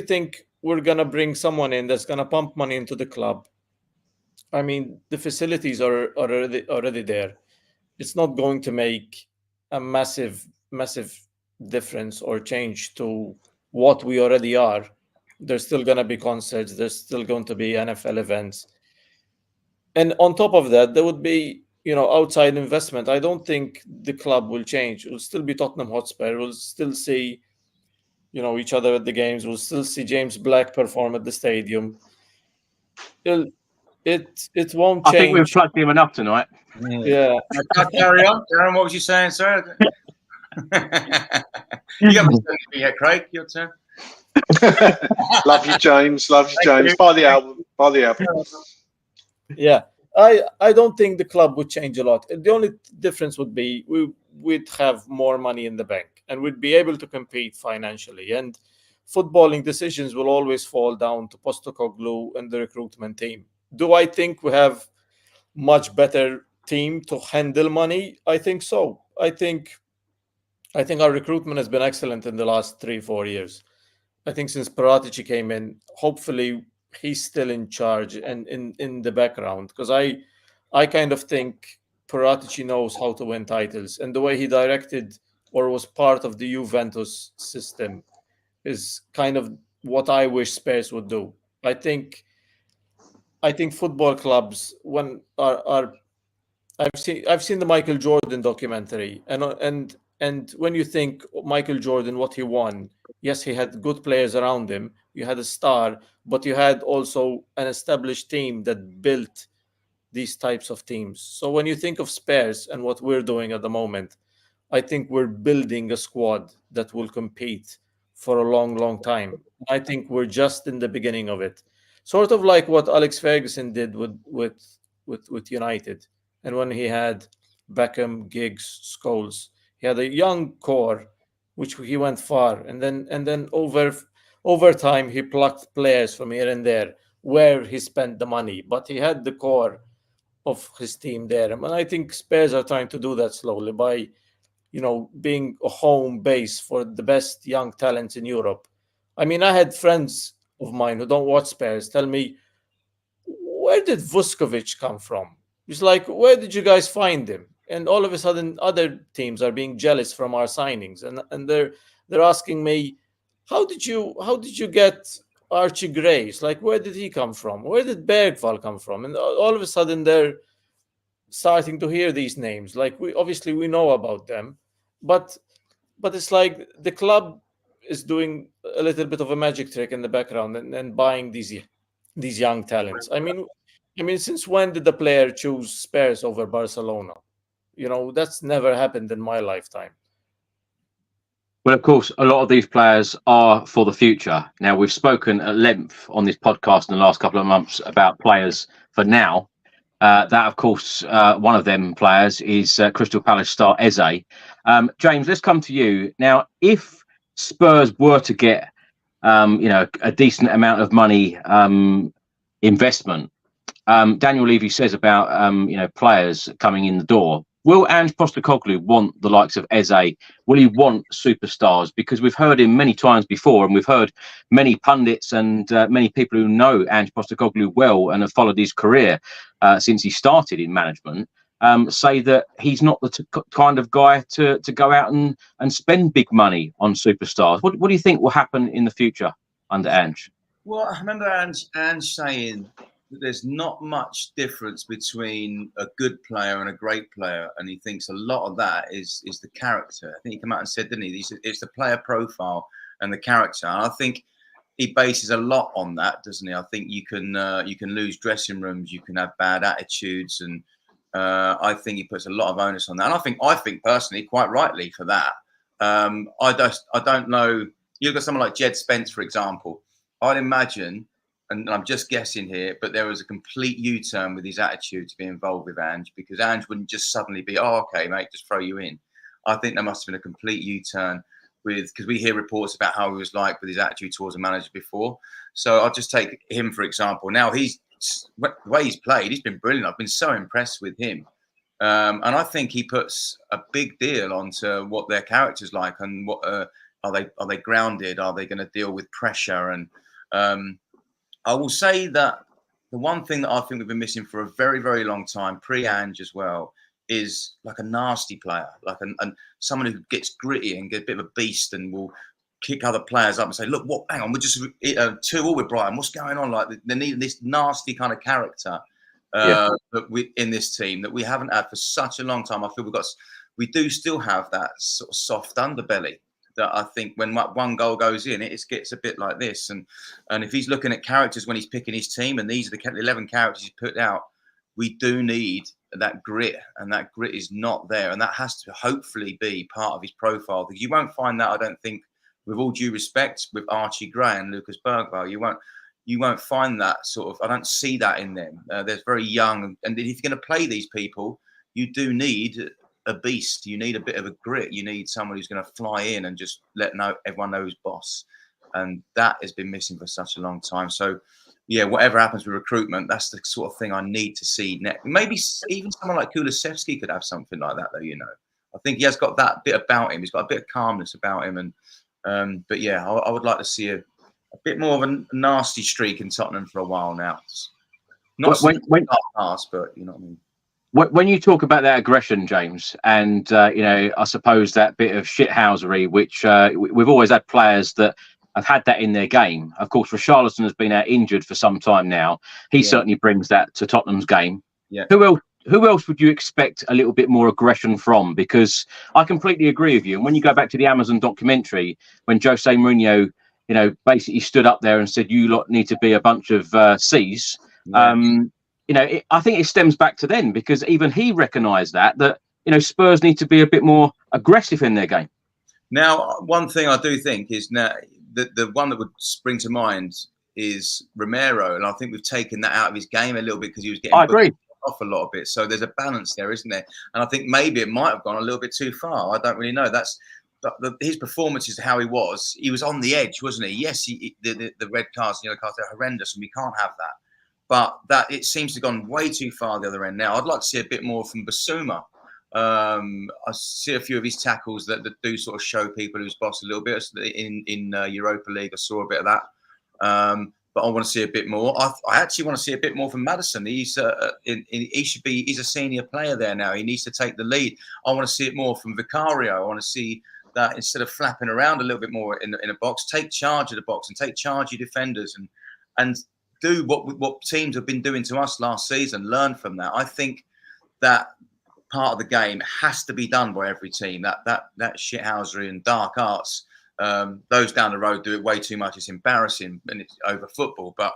think we're going to bring someone in that's going to pump money into the club, I mean, the facilities are already there. It's not going to make a massive difference or change to what we already are. There's still going to be concerts. There's still going to be NFL events. And on top of that, there would be, outside investment. I don't think the club will change. It will still be Tottenham Hotspur. We'll still see, each other at the games. We'll still see James Black perform at the stadium. It won't change. I think we've plugged him enough tonight. Yeah. Carry on. Darren, what was you saying, sir? You haven't said anything yet, Craig. Your turn. Love you, James. Love you, James. Buy the album. Yeah. I don't think the club would change a lot. The only difference would be we'd have more money in the bank. and we'd be able to compete financially. And footballing decisions will always fall down to Postecoglou and the recruitment team. Do I think we have much better team to handle money? I think so. I think our recruitment has been excellent in the last 3-4 years. I think since Paratici came in, hopefully he's still in charge and in the background, because I kind of think Paratici knows how to win titles, and the way he directed or was part of the Juventus system is kind of what I wish Spurs would do. I think football clubs when are I've seen the Michael Jordan documentary, and when you think Michael Jordan, what he won, yes, he had good players around him. You had a star, but you had also an established team that built these types of teams. So when you think of Spurs and what we're doing at the moment, I think we're building a squad that will compete for a long, long time. I think we're just in the beginning of it, sort of like what Alex Ferguson did with United, and when he had Beckham, Giggs, Scholes, he had a young core, which he went far, and then over time he plucked players from here and there where he spent the money, but he had the core of his team there. And I think Spurs are trying to do that slowly by, being a home base for the best young talents in Europe. I mean, I had friends of mine who don't watch Spurs tell me, where did Vuskovic come from? It's like, where did you guys find him? And all of a sudden, other teams are being jealous from our signings, and they're asking me, how did you get Archie Gray? It's like, where did he come from? Where did Bergvall come from? And all of a sudden, they're starting to hear these names. Like, we know about them, but it's like the club is doing a little bit of a magic trick in the background and buying these young talents. I mean, since when did the player choose Spurs over Barcelona? That's never happened in my lifetime. Well, of course, a lot of these players are for the future. Now, we've spoken at length on this podcast in the last couple of months about players for now. That, of course, one of them players is Crystal Palace star Eze. James, let's come to you. Now, if Spurs were to get, a decent amount of money investment, Daniel Levy says about, players coming in the door. Will Ange Postecoglou want the likes of Eze? Will he want superstars? Because we've heard him many times before, and we've heard many pundits and many people who know Ange Postecoglou well and have followed his career since he started in management, say that he's not the kind of guy to go out and spend big money on superstars. What do you think will happen in the future under Ange? Well, I remember Ange saying that there's not much difference between a good player and a great player, and he thinks a lot of that is the character. I think he came out and said, didn't he? It's the player profile and the character. And I think he bases a lot on that, doesn't he? I think you can lose dressing rooms, you can have bad attitudes, and I think he puts a lot of onus on that. And I think personally, quite rightly for that. I don't know. You look at someone like Jed Spence, for example. I'd imagine, and I'm just guessing here, but there was a complete U-turn with his attitude to be involved with Ange, because Ange wouldn't just suddenly be, oh, okay, mate, just throw you in. I think there must have been a complete U-turn because we hear reports about how he was like with his attitude towards a manager before. So I'll just take him, for example. Now, the way he's played, he's been brilliant. I've been so impressed with him. And I think he puts a big deal onto what their character's like, and what are they grounded? Are they going to deal with pressure? And I will say that the one thing that I think we've been missing for a very, very long time, pre-Ange as well, is like a nasty player, like someone who gets gritty and gets a bit of a beast and will kick other players up and say, look, hang on, we're just 2-2 with Brighton. What's going on? Like, they need this nasty kind of character in this team that we haven't had for such a long time. I feel we do still have that sort of soft underbelly that I think when one goal goes in, it gets a bit like this. And if he's looking at characters when he's picking his team, and these are the 11 characters he's put out, we do need that grit, and that grit is not there. And that has to hopefully be part of his profile, because you won't find that, I don't think, with all due respect, with Archie Gray and Lucas Bergvall. You won't find that sort of, I don't see that in them. They're very young. And if you're going to play these people, you do need a beast. You need a bit of a grit. You need someone who's going to fly in and just everyone know who's boss. And that has been missing for such a long time. So, yeah, whatever happens with recruitment, that's the sort of thing I need to see next. Maybe even someone like Kulusevski could have something like that, though. I think he has got that bit about him. He's got a bit of calmness about him. And but yeah, I would like to see a bit more of a nasty streak in Tottenham for a while now. Not when past, but you know what I mean. When you talk about that aggression, James, and I suppose that bit of shithousery, which we've always had players that have had that in their game. Of course, Richarlison has been out injured for some time now. He certainly brings that to Tottenham's game. Yeah. Who else would you expect a little bit more aggression from? Because I completely agree with you. And when you go back to the Amazon documentary, when Jose Mourinho, basically stood up there and said, "You lot need to be a bunch of C's." Yeah. I think it stems back to then, because even he recognised that Spurs need to be a bit more aggressive in their game. Now, one thing I do think is now the one that would spring to mind is Romero, and I think we've taken that out of his game a little bit because he was getting off a lot of it. So there's a balance there, isn't there? And I think maybe it might have gone a little bit too far. I don't really know. That's his performance is how he was. He was on the edge, wasn't he? Yes, the red cards, yellow cards, they're horrendous, and we can't have that. But that it seems to have gone way too far the other end now. I'd like to see a bit more from Basuma. I see a few of his tackles that do sort of show people who's boss a little bit. In Europa League, I saw a bit of that. But I want to see a bit more. I actually want to see a bit more from Maddison. He's he's a senior player there now. He needs to take the lead. I want to see it more from Vicario. I want to see that instead of flapping around a little bit more in a box, take charge of the box and take charge of your defenders and do what teams have been doing to us last season. Learn from that. I think that part of the game has to be done by every team. That shithousery and dark arts. Those down the road do it way too much. It's embarrassing and it's over football. But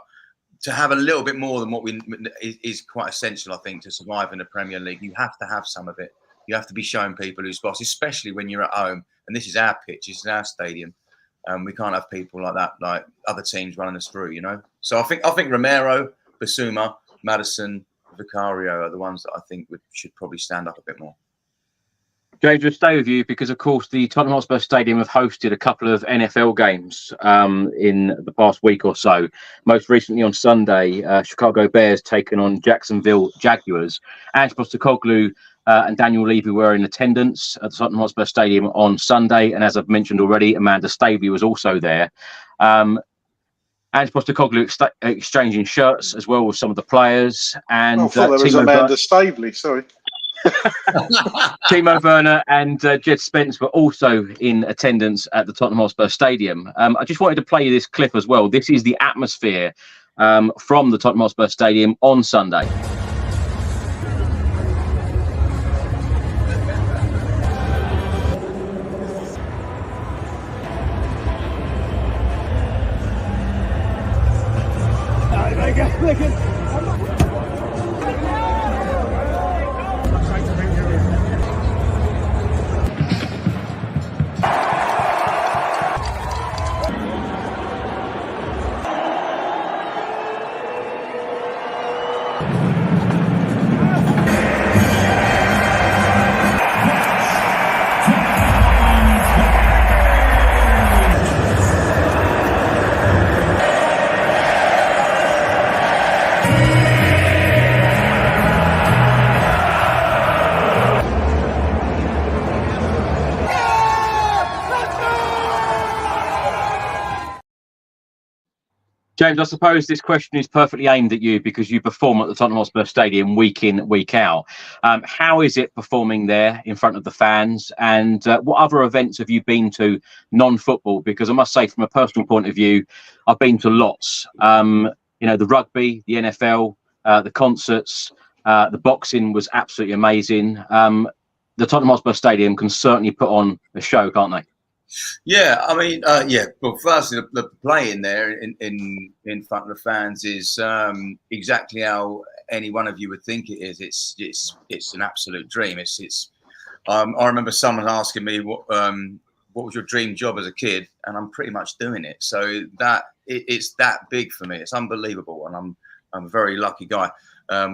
to have a little bit more than what is quite essential, I think, to survive in the Premier League. You have to have some of it. You have to be showing people who's boss, especially when you're at home. And this is our pitch. This is our stadium. We can't have people like that, like other teams running us through. So I think Romero, Basuma, Maddison, Vicario are the ones that I think should probably stand up a bit more. James, we'll stay with you because, of course, the Tottenham Hotspur Stadium have hosted a couple of NFL games in the past week or so. Most recently on Sunday, Chicago Bears taken on Jacksonville Jaguars. Ange Postecoglou and Daniel Levy were in attendance at the Tottenham Hotspur Stadium on Sunday. And as I've mentioned already, Amanda Staveley was also there. Ange Postecoglou exchanging shirts as well with some of the players. And I thought there was Amanda Staveley, sorry. Timo Werner and Jed Spence were also in attendance at the Tottenham Hotspur Stadium. I just wanted to play you this clip as well. This is the atmosphere from the Tottenham Hotspur Stadium on Sunday. James, I suppose this question is perfectly aimed at you because you perform at the Tottenham Hotspur Stadium week in, week out. How is it performing there in front of the fans? And what other events have you been to non-football? Because I must say, from a personal point of view, I've been to lots. The rugby, the NFL, the concerts, the boxing was absolutely amazing. The Tottenham Hotspur Stadium can certainly put on a show, can't they? Yeah, I mean, Well, firstly, the playing there in front of the fans is exactly how any one of you would think it is. It's an absolute dream. I remember someone asking me what was your dream job as a kid, and I'm pretty much doing it. So it's that big for me. It's unbelievable, and I'm a very lucky guy.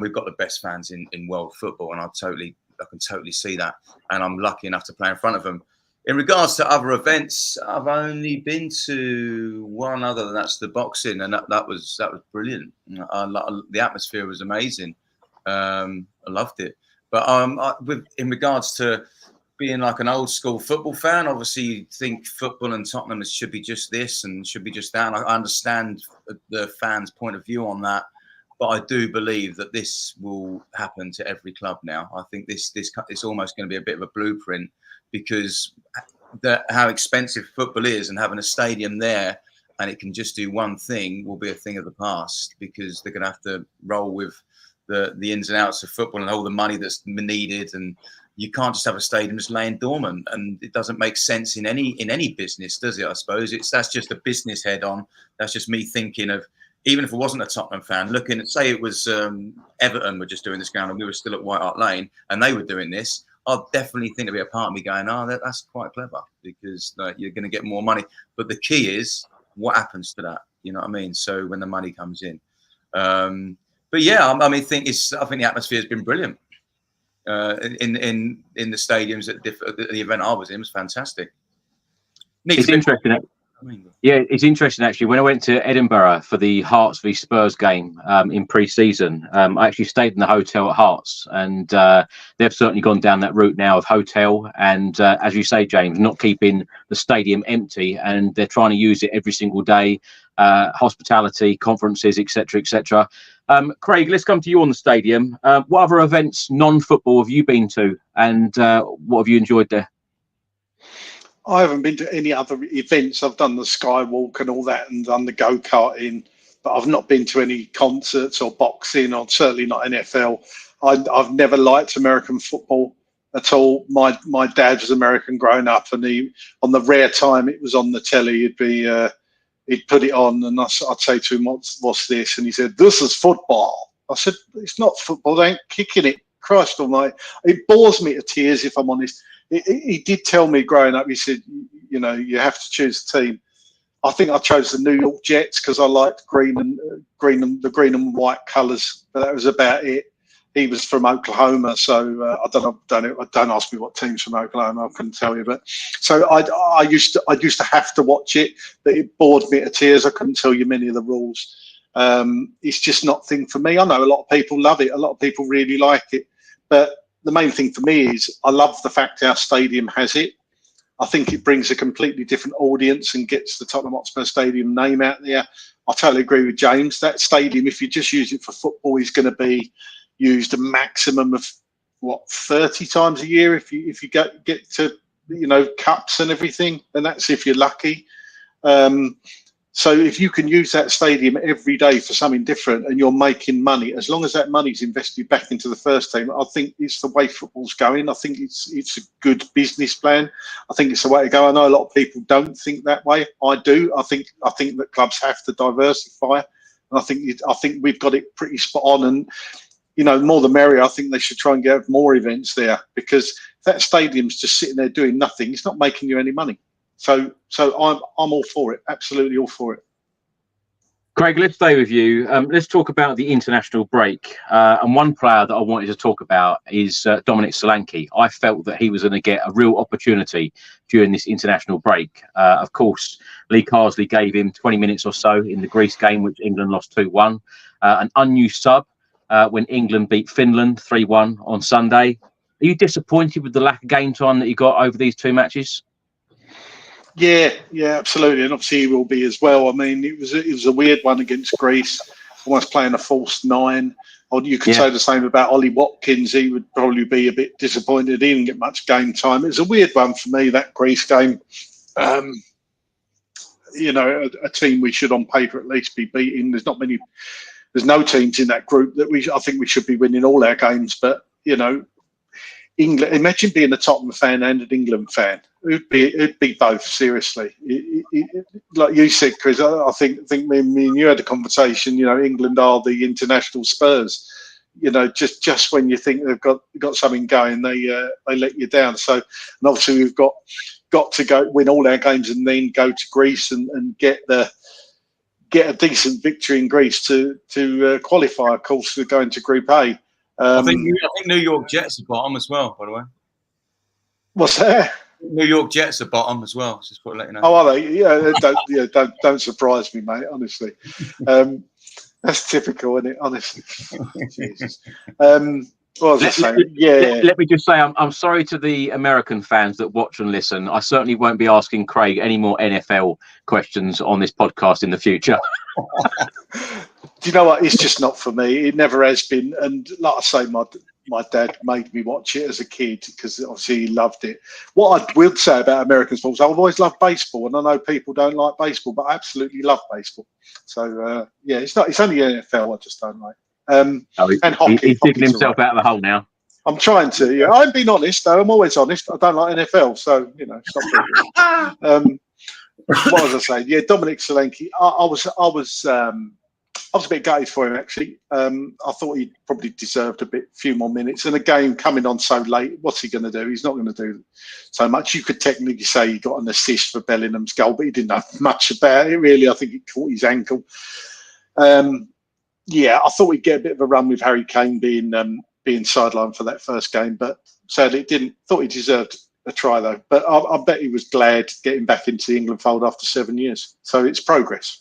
We've got the best fans in world football, and I totally can totally see that, and I'm lucky enough to play in front of them. In regards to other events, I've only been to one other, and that's the boxing, and that was brilliant. The atmosphere was amazing. I loved it. But in regards to being like an old school football fan, obviously you think football and Tottenham should be just this and should be just that. And I understand the fans' point of view on that, but I do believe that this will happen to every club now. I think it's almost going to be a bit of a blueprint, because how expensive football is, and having a stadium there and it can just do one thing will be a thing of the past, because they're going to have to roll with the ins and outs of football and all the money that's needed, and you can't just have a stadium just laying dormant, and it doesn't make sense in any business, does it? I suppose that's just a business head on. That's just me thinking of, even if I wasn't a Tottenham fan, looking at, say it was Everton were just doing this ground and we were still at White Hart Lane and they were doing this, I'd definitely think there'd be a part of me going, that's quite clever, because you're going to get more money. But the key is what happens to that. You know what I mean? So when the money comes in. But yeah, I think the atmosphere has been brilliant in the stadiums at the event I was in. It was fantastic. It's interesting. Yeah, it's interesting actually. When I went to Edinburgh for the Hearts v Spurs game in pre-season, I actually stayed in the hotel at Hearts, and they've certainly gone down that route now of hotel and, as you say, James, not keeping the stadium empty, and they're trying to use it every single day, hospitality, conferences, etc., etc. Craig, let's come to you on the stadium. What other events, non-football, have you been to, and what have you enjoyed there? I haven't been to any other events. I've done the Skywalk and all that, and done the go-karting, but I've not been to any concerts or boxing, or certainly not NFL. I've never liked American football at all. My dad was American growing up, and he, on the rare time it was on the telly, he'd put it on, and I'd say to him, what's this? And he said, this is football. I said, it's not football, they ain't kicking it. Christ almighty. It bores me to tears, if I'm honest. He did tell me growing up, he said, you have to choose a team. I think I chose the New York Jets because I liked the green and white colours, but that was about it. He was from Oklahoma, so I don't ask me what team's from Oklahoma, I couldn't tell you. But so I used to have to watch it, but it bored me to tears. I couldn't tell you many of the rules. It's just not a thing for me. I know a lot of people love it. A lot of people really like it, but the main thing for me is I love the fact our stadium has it. I think it brings a completely different audience and gets the Tottenham Hotspur Stadium name out there. I totally agree with James. That stadium, if you just use it for football, is going to be used a maximum of 30 times a year if you get to cups and everything, and that's if you're lucky. So if you can use that stadium every day for something different and you're making money, as long as that money's invested back into the first team, I think it's the way football's going. I think it's a good business plan. I think it's the way to go. I know a lot of people don't think that way. I do. I think that clubs have to diversify, and I think we've got it pretty spot on. And more the merrier. I think they should try and get more events there, because if that stadium's just sitting there doing nothing, it's not making you any money. So I'm all for it, absolutely all for it. Craig, let's stay with you. Let's talk about the international break. And one player that I wanted to talk about is Dominic Solanke. I felt that he was going to get a real opportunity during this international break. Of course, Lee Carsley gave him 20 minutes or so in the Greece game, which England lost 2-1. An unused sub when England beat Finland 3-1 on Sunday. Are you disappointed with the lack of game time that you got over these two matches? Yeah, absolutely, and obviously he will be as well. I mean, it was a weird one against Greece, almost playing a false nine. Or you could say the same about Ollie Watkins. He would probably be a bit disappointed. He didn't get much game time. It was a weird one for me, that Greece game. A team we should, on paper at least, be beating. There's no teams in that group that I think we should be winning all our games. But England. Imagine being a Tottenham fan and an England fan. It'd be both. Seriously, like you said, Chris. I think me and you had a conversation. England are the international Spurs. Just when you think they've got something going, they let you down. So, and obviously we've got to go win all our games and then go to Greece and get a decent victory in Greece to qualify. Of course, we're going to Group A. I think New York Jets are bottom as well, by the way. What's that? New York Jets are bottom as well. Just to let you know. Oh, are they? Yeah, don't surprise me, mate. Honestly, that's typical, isn't it? Honestly, Jesus. What was I saying? Yeah. Let me just say, I'm sorry to the American fans that watch and listen. I certainly won't be asking Craig any more NFL questions on this podcast in the future. Do you know what? It's just not for me. It never has been. And like I say, my dad made me watch it as a kid because obviously he loved it. What I will say about American sports, I've always loved baseball, and I know people don't like baseball, but I absolutely love baseball. So yeah, it's only NFL I just don't like. And hockey. He's digging himself out of the hole now. I'm trying to. Yeah, I'm being honest though. I'm always honest. I don't like NFL, so stop it. What was I saying? Yeah, Dominic Solanke. I was a bit gutted for him actually. I thought he probably deserved a few more minutes. And the game coming on so late, what's he going to do? He's not going to do so much. You could technically say he got an assist for Bellingham's goal, but he didn't know much about it really. I think he caught his ankle. Yeah, I thought we'd get a bit of a run with Harry Kane being sidelined for that first game, but sadly it didn't. Thought he deserved a try though. But I bet he was glad getting back into the England fold after 7 years. So it's progress.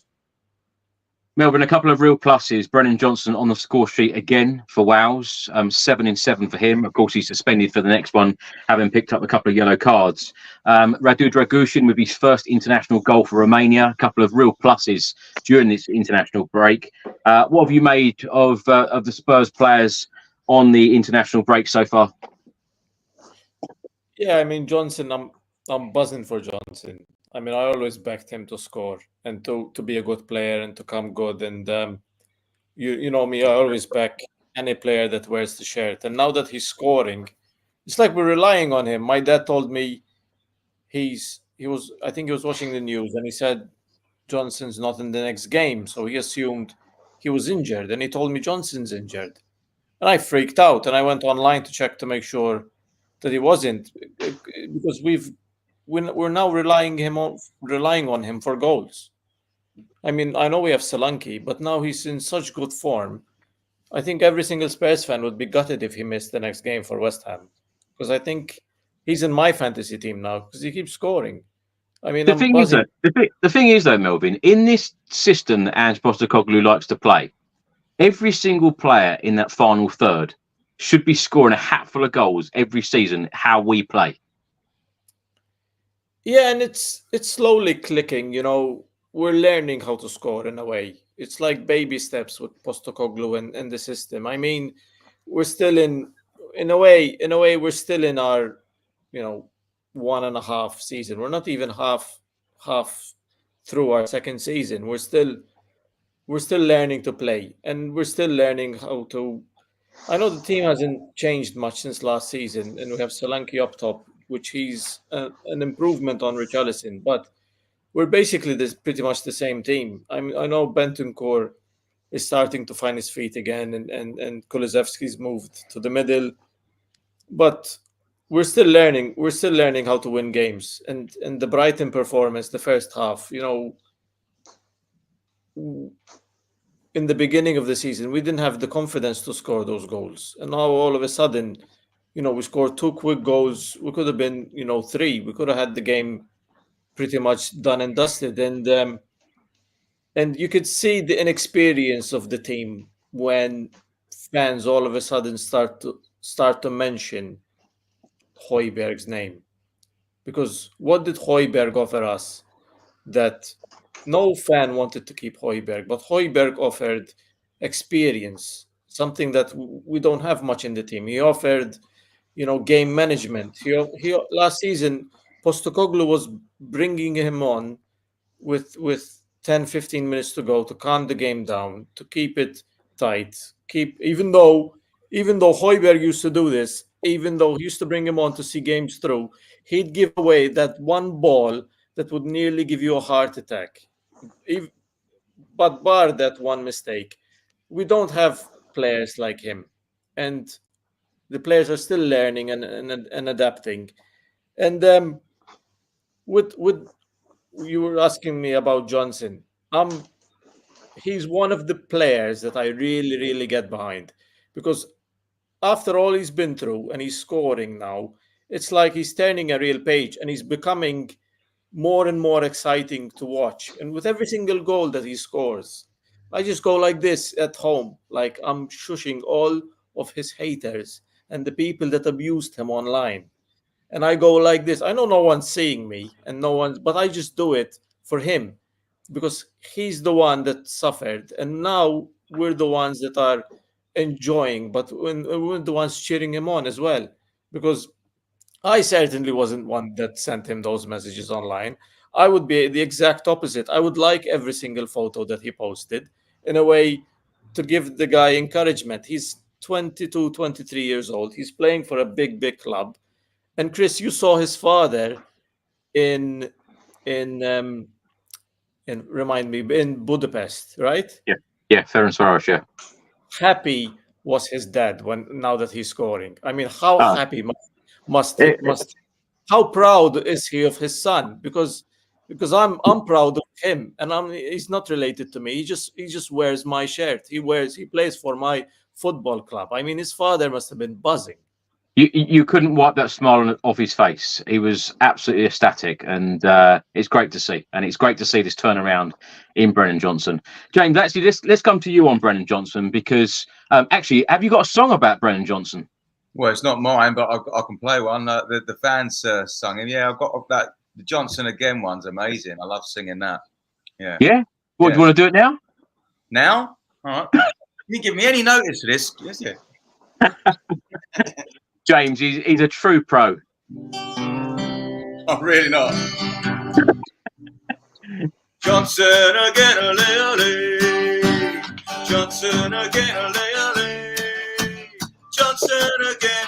Melbourne, a couple of real pluses. Brennan Johnson on the score sheet again for Wales. 7 in 7 for him. Of course, he's suspended for the next one, having picked up a couple of yellow cards. Radu Dragushin with his first international goal for Romania. A couple of real pluses during this international break. What have you made of the Spurs players on the international break so far? Yeah, I mean, Johnson, I'm buzzing for Johnson. I mean, I always backed him to score and to be a good player and to come good. And you know me, I always back any player that wears the shirt. And now that he's scoring, it's like we're relying on him. My dad told me I think he was watching the news and he said Johnson's not in the next game. So he assumed he was injured. And he told me Johnson's injured. And I freaked out and I went online to check to make sure that he wasn't, because we're now relying on him for goals. I mean, I know we have Solanke, but now he's in such good form. I think every single Spurs fan would be gutted if he missed the next game for West Ham, because I think he's in my fantasy team now because he keeps scoring. I mean, the thing is though, Melvin, in this system that Ange Postecoglou likes to play, every single player in that final third should be scoring a hatful of goals every season. How we play. Yeah, and it's slowly clicking. You know, we're learning how to score in a way. It's like baby steps with Postecoglou and the system. I mean, we're still in a way, we're still in our, 1.5 season. We're not even half through our second season. We're still learning to play, and we're still learning how to. I know the team hasn't changed much since last season, and we have Solanke up top, which he's an improvement on Richarlison, but we're basically pretty much the same team. I know Bentancur is starting to find his feet again, and Kulusevski's moved to the middle, but we're still learning. We're still learning how to win games, and the Brighton performance, the first half, in the beginning of the season, we didn't have the confidence to score those goals, and now all of a sudden, we scored 2 quick goals. We could have been, 3. We could have had the game pretty much done and dusted. And you could see the inexperience of the team when fans all of a sudden start to mention Højbjerg's name. Because what did Højbjerg offer us? That no fan wanted to keep Højbjerg, but Højbjerg offered experience, something that we don't have much in the team. He offered game management. He last season, Postecoglou was bringing him on with 10-15 minutes to go to calm the game down, to keep it tight. Even though Højbjerg used to do this, even though he used to bring him on to see games through, he'd give away that one ball that would nearly give you a heart attack. But bar that one mistake, we don't have players like him, and the players are still learning and adapting. And with you were asking me about Johnson. He's one of the players that I really, really get behind, because after all he's been through and he's scoring now, it's like he's turning a real page and he's becoming more and more exciting to watch. And with every single goal that he scores, I just go like this at home, like I'm shushing all of his haters and the people that abused him online. And I go like this. I know no one's seeing me and no one's, but I just do it for him because he's the one that suffered. And now we're the ones that are enjoying, but we're the ones cheering him on as well. Because I certainly wasn't one that sent him those messages online. I would be the exact opposite. I would like every single photo that he posted in a way to give the guy encouragement. He's 22, 23 years old. He's playing for a big, big club. And Chris, you saw his father in remind me, in Budapest, right? Yeah, Ferencváros, yeah. Happy was his dad now that he's scoring. I mean, how happy must how proud is he of his son? Because I'm proud of him, and he's not related to me. He just wears my shirt. He plays for my football club. I mean, his father must have been buzzing. You couldn't wipe that smile off his face. He was absolutely ecstatic, and it's great to see. And it's great to see this turnaround in Brennan Johnson. James, actually, let's come to you on Brennan Johnson because actually, have you got a song about Brennan Johnson? Well, it's not mine, but I can play one. The fans sung it. Yeah, I've got that. The Johnson Again one's amazing. I love singing that. Yeah. Yeah? What, do you want to do it now? Now? All right. You give me any notice for this. Yes, yeah. James, he's a true pro. I'm really not. Johnson again, ole, ole. Johnson again, ole, ole. Johnson again,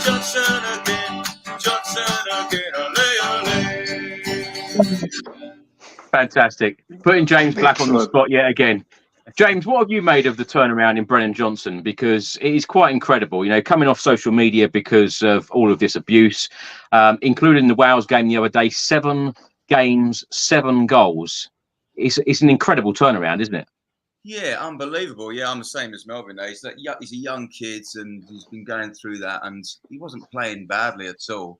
Johnson again, Johnson again, ole, ole. Fantastic. Putting James Black on the spot yet again. James, what have you made of the turnaround in Brennan Johnson? Because it is quite incredible, you know, coming off social media because of all of this abuse, including the Wales game the other day, 7 games, 7 goals. It's an incredible turnaround, isn't it? Yeah, unbelievable. Yeah, I'm the same as Melvin. He's a young kid and he's been going through that, and he wasn't playing badly at all.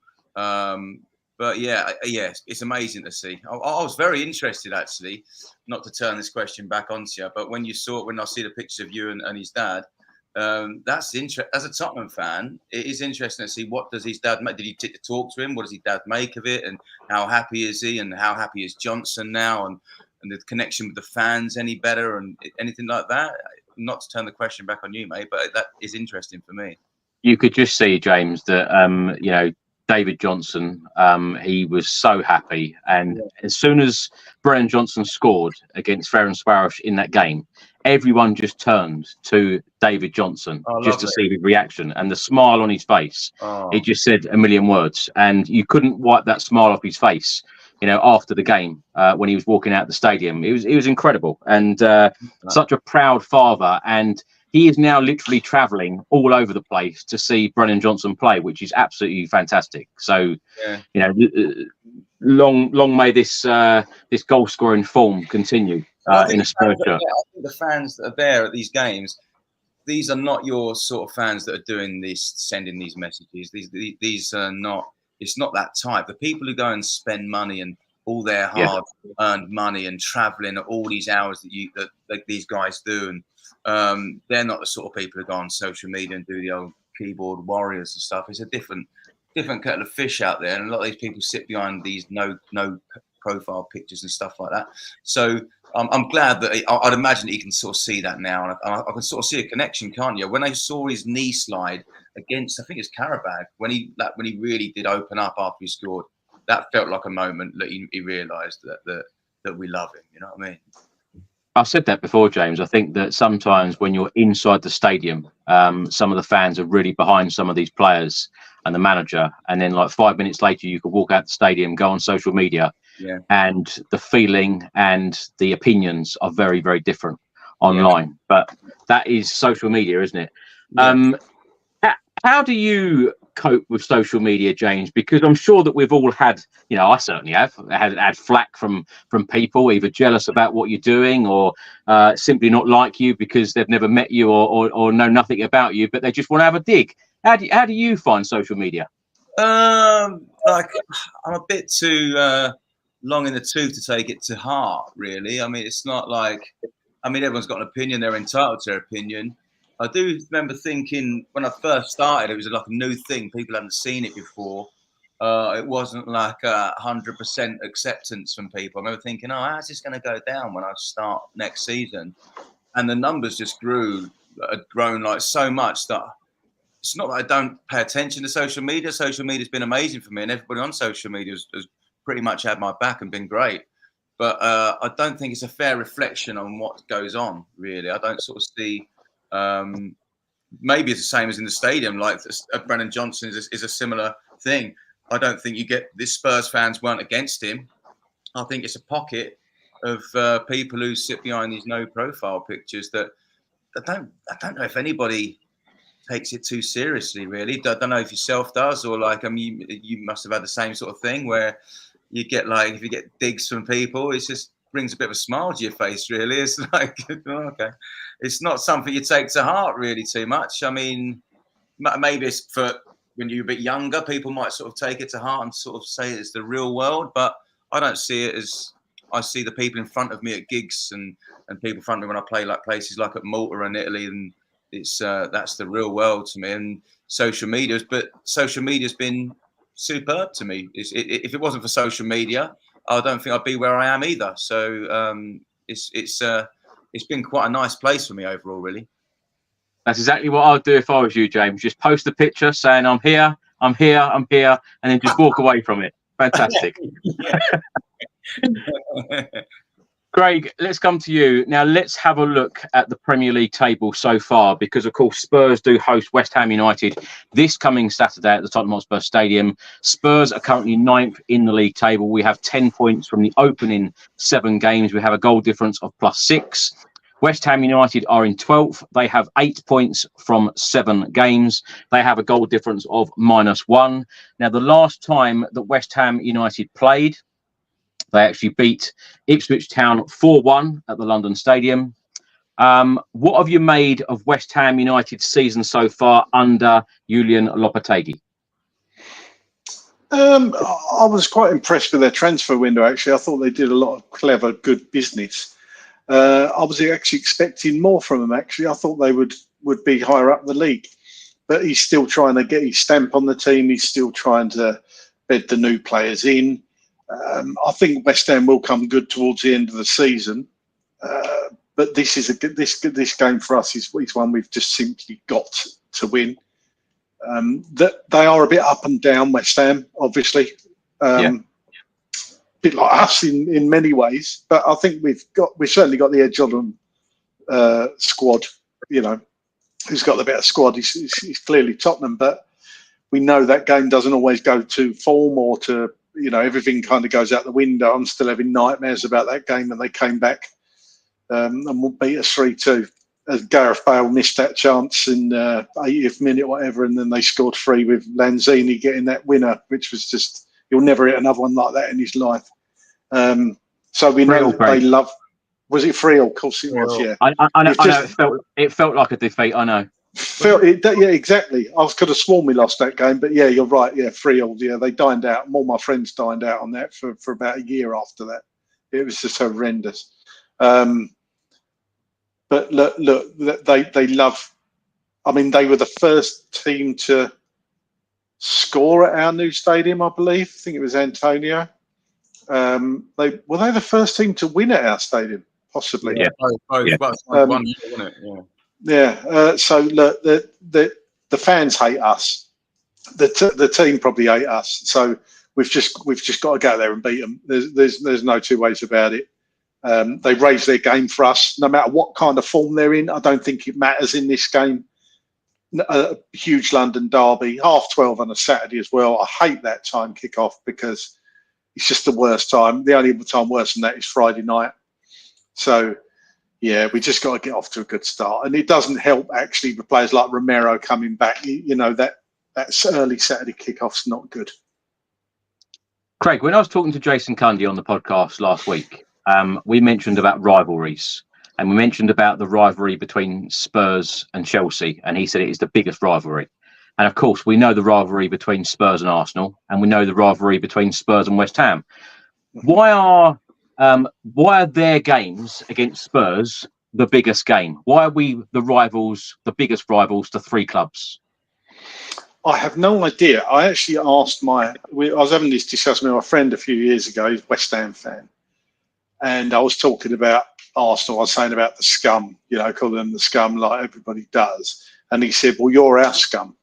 But yeah, it's amazing to see. I was very interested, actually, not to turn this question back onto you, but when I see the pictures of you and his dad, that's interesting. As a Tottenham fan, it is interesting to see what does his dad make. Did he take to talk to him? What does his dad make of it? And how happy is he? And how happy is Johnson now? And the connection with the fans any better? And anything like that? Not to turn the question back on you, mate, but that is interesting for me. You could just see, James, that you know, David Johnson, he was so happy, and as soon as Brennan Johnson scored against Ferencváros in that game, everyone just turned to David Johnson just to see his reaction and the smile on his face. He just said a million words, and you couldn't wipe that smile off his face. You know, after the game, when he was walking out the stadium, it was incredible, and such a proud father. And he is now literally travelling all over the place to see Brennan Johnson play, which is absolutely fantastic. So, you know, long may this goal scoring form continue in a Spurs shirt. I think the fans that are there at these games, these are not your sort of fans that are doing this, sending these messages. These are not. It's not that type. The people who go and spend money and all their hard-earned money and travelling at all these hours that these guys do, and they're not the sort of people who go on social media and do the old keyboard warriors and stuff. It's a different kettle of fish out there, and a lot of these people sit behind these no profile pictures and stuff like that. So I'm glad that I'd imagine he can sort of see that now, and I can sort of see a connection, can't you? When I saw his knee slide against, I think it's Karabakh, when he really did open up after he scored, that felt like a moment that he realised that we love him. You know what I mean? I've said that before, James. I think that sometimes when you're inside the stadium, some of the fans are really behind some of these players and the manager, and then like 5 minutes later, you could walk out the stadium, go on social media, and the feeling and the opinions are very, very different online. But that is social media, isn't it? How do you cope with social media, James? Because I'm sure that we've all had, I certainly have had flack from people either jealous about what you're doing or simply not like you because they've never met you or know nothing about you, but they just want to have a dig. How do you find social media? Like I'm a bit too long in the tooth to take it to heart, really. I mean, it's not like, everyone's got an opinion; they're entitled to their opinion. I do remember thinking when I first started, it was like a new thing; people hadn't seen it before. It wasn't like 100% acceptance from people. I remember thinking, "Oh, how's this going to go down when I start next season?" And the numbers just had grown like so much that. It's not that I don't pay attention to social media. Social media has been amazing for me, and everybody on social media has pretty much had my back and been great. But I don't think it's a fair reflection on what goes on, really. I don't sort of see. Maybe it's the same as in the stadium. Like Brennan Johnson is a similar thing. I don't think you get this. Spurs fans weren't against him. I think it's a pocket of people who sit behind these no-profile pictures that I don't know if anybody takes it too seriously, really. I don't know if yourself does, or like, you must have had the same sort of thing where you get like, if you get digs from people, it just brings a bit of a smile to your face, really. It's like, okay, it's not something you take to heart really too much. I mean, maybe it's for when you're a bit younger, people might sort of take it to heart and sort of say it's the real world, but I don't see it as. I see the people in front of me at gigs and people in front of me when I play like places like at Malta and Italy, and it's that's the real world to me. And social media's been superb to me. If it wasn't for social media, I don't think I'd be where I am either. So it's been quite a nice place for me overall, really. That's exactly what I'd do if I was you, James. Just post a picture saying I'm here, and then just walk away from it. Fantastic. Craig, let's come to you. Now, let's have a look at the Premier League table so far, because, of course, Spurs do host West Ham United this coming Saturday at the Tottenham Hotspur Stadium. Spurs are currently 9th in the league table. We have 10 points from the opening 7 games. We have a goal difference of +6. West Ham United are in 12th. They have 8 points from 7 games. They have a goal difference of -1. Now, the last time that West Ham United played, they actually beat Ipswich Town 4-1 at the London Stadium. What have you made of West Ham United's season so far under Julian Lopetegui? I was quite impressed with their transfer window, actually. I thought they did a lot of clever, good business. I was actually expecting more from them, actually. I thought they would be higher up the league. But he's still trying to get his stamp on the team. He's still trying to bed the new players in. I think West Ham will come good towards the end of the season, but this is this game for us is one we've just simply got to win. That they are a bit up and down, West Ham, obviously, a bit like us in many ways. But I think we've certainly got the edge on them. Squad, who's got the better squad? He's clearly Tottenham, but we know that game doesn't always go to form or to. Everything kind of goes out the window. I'm still having nightmares about that game when they came back and beat us 3-2. As Gareth Bale missed that chance in 80th minute, whatever, and then they scored 3 with Lanzini getting that winner, which was just, he'll never hit another one like that in his life. So we know they love. Was it 3-0? Of course it was. Yeah, I know. It felt like a defeat. I know. Yeah, exactly. I could have sworn we lost that game, but yeah, you're right. Yeah, 3-0. Yeah, they dined out. All my friends dined out on that for about a year after that. It was just horrendous. But look, they love. I mean, they were the first team to score at our new stadium, I believe. I think it was Antonio. Were they the first team to win at our stadium? Possibly. Yeah. One year, wasn't it? Yeah. Yeah. So look, the fans hate us. The team probably hate us. So we've just got to go there and beat them. There's no two ways about it. They raise their game for us, no matter what kind of form they're in. I don't think it matters in this game. A huge London derby, 12:30 on a Saturday as well. I hate that time kickoff because it's just the worst time. The only time worse than that is Friday night. So, yeah, we just got to get off to a good start. And it doesn't help, actually, with players like Romero coming back. You know, that that early Saturday kickoff's not good. Craig, when I was talking to Jason Cundy on the podcast last week, we mentioned about rivalries, and we mentioned about the rivalry between Spurs and Chelsea, and he said it is the biggest rivalry. And of course, we know the rivalry between Spurs and Arsenal, and we know the rivalry between Spurs and West Ham. Why are their games against Spurs the biggest game? Why are we the biggest rivals to three clubs? I have no idea. I actually asked I was having this discussion with my friend a few years ago. He's a West Ham fan. And I was talking about Arsenal. I was saying about the scum, call them the scum like everybody does. And he said, well, you're our scum.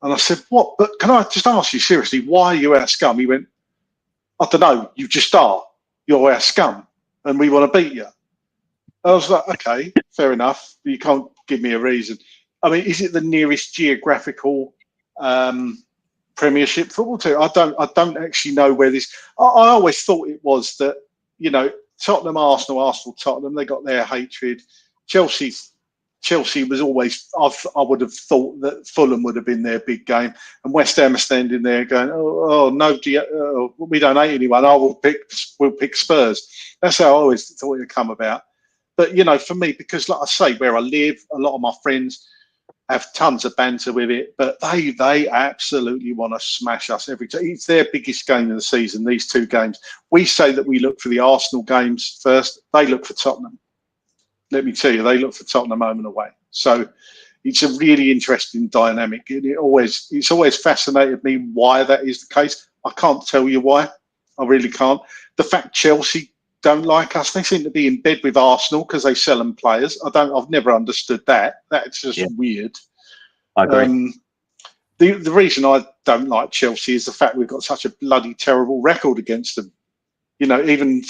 And I said, what? But can I just ask you seriously, why are you our scum? He went, I don't know. You just are. You're our scum. And we want to beat you. I was like, okay, fair enough. You can't give me a reason. I mean, is it the nearest geographical Premiership football team? I don't actually know where this. I always thought it was that Tottenham, Arsenal, Tottenham. They got their hatred. Chelsea was always. I would have thought that Fulham would have been their big game, and West Ham are standing there going, "Oh, nobody. We don't hate anyone. We'll pick Spurs." That's how I always thought it would come about. But for me, because like I say, where I live, a lot of my friends have tons of banter with it, but they absolutely want to smash us every time. It's their biggest game of the season, these two games. We say that we look for the Arsenal games first. They look for Tottenham. Let me tell you, they look for Tottenham home and away. So it's a really interesting dynamic. It's always fascinated me why that is the case. I can't tell you why. I really can't. The fact Chelsea don't like us, they seem to be in bed with Arsenal because they sell them players. I've never understood that. That's just weird. I agree. The reason I don't like Chelsea is the fact we've got such a bloody terrible record against them. Even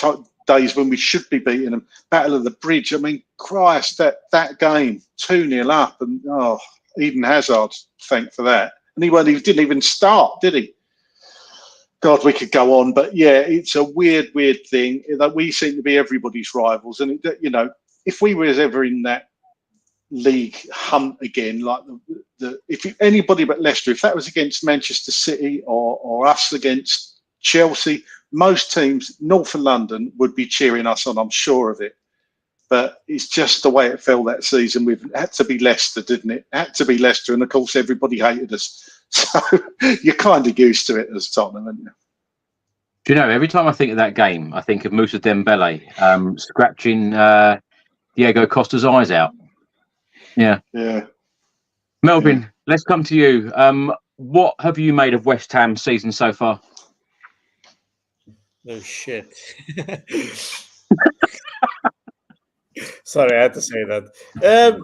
days when we should be beating them. Battle of the Bridge. I mean, Christ, that game 2-0 up, and Eden Hazard, thank for that. And he didn't even start, did he? God, we could go on, but yeah, it's a weird thing that we seem to be everybody's rivals. And if we were ever in that league hunt again, like anybody but Leicester, if that was against Manchester City or us against Chelsea, most teams north of London would be cheering us on. I'm sure of it. But it's just the way it fell that season. We've had to be Leicester, didn't it? Had to be Leicester, and of course everybody hated us. So you're kind of used to it as Tottenham, aren't you? Do you know, every time I think of that game, I think of Moussa Dembele scratching Diego Costa's eyes out. Yeah. Melvin, let's come to you. What have you made of West Ham's season so far? No shit. Sorry, I had to say that.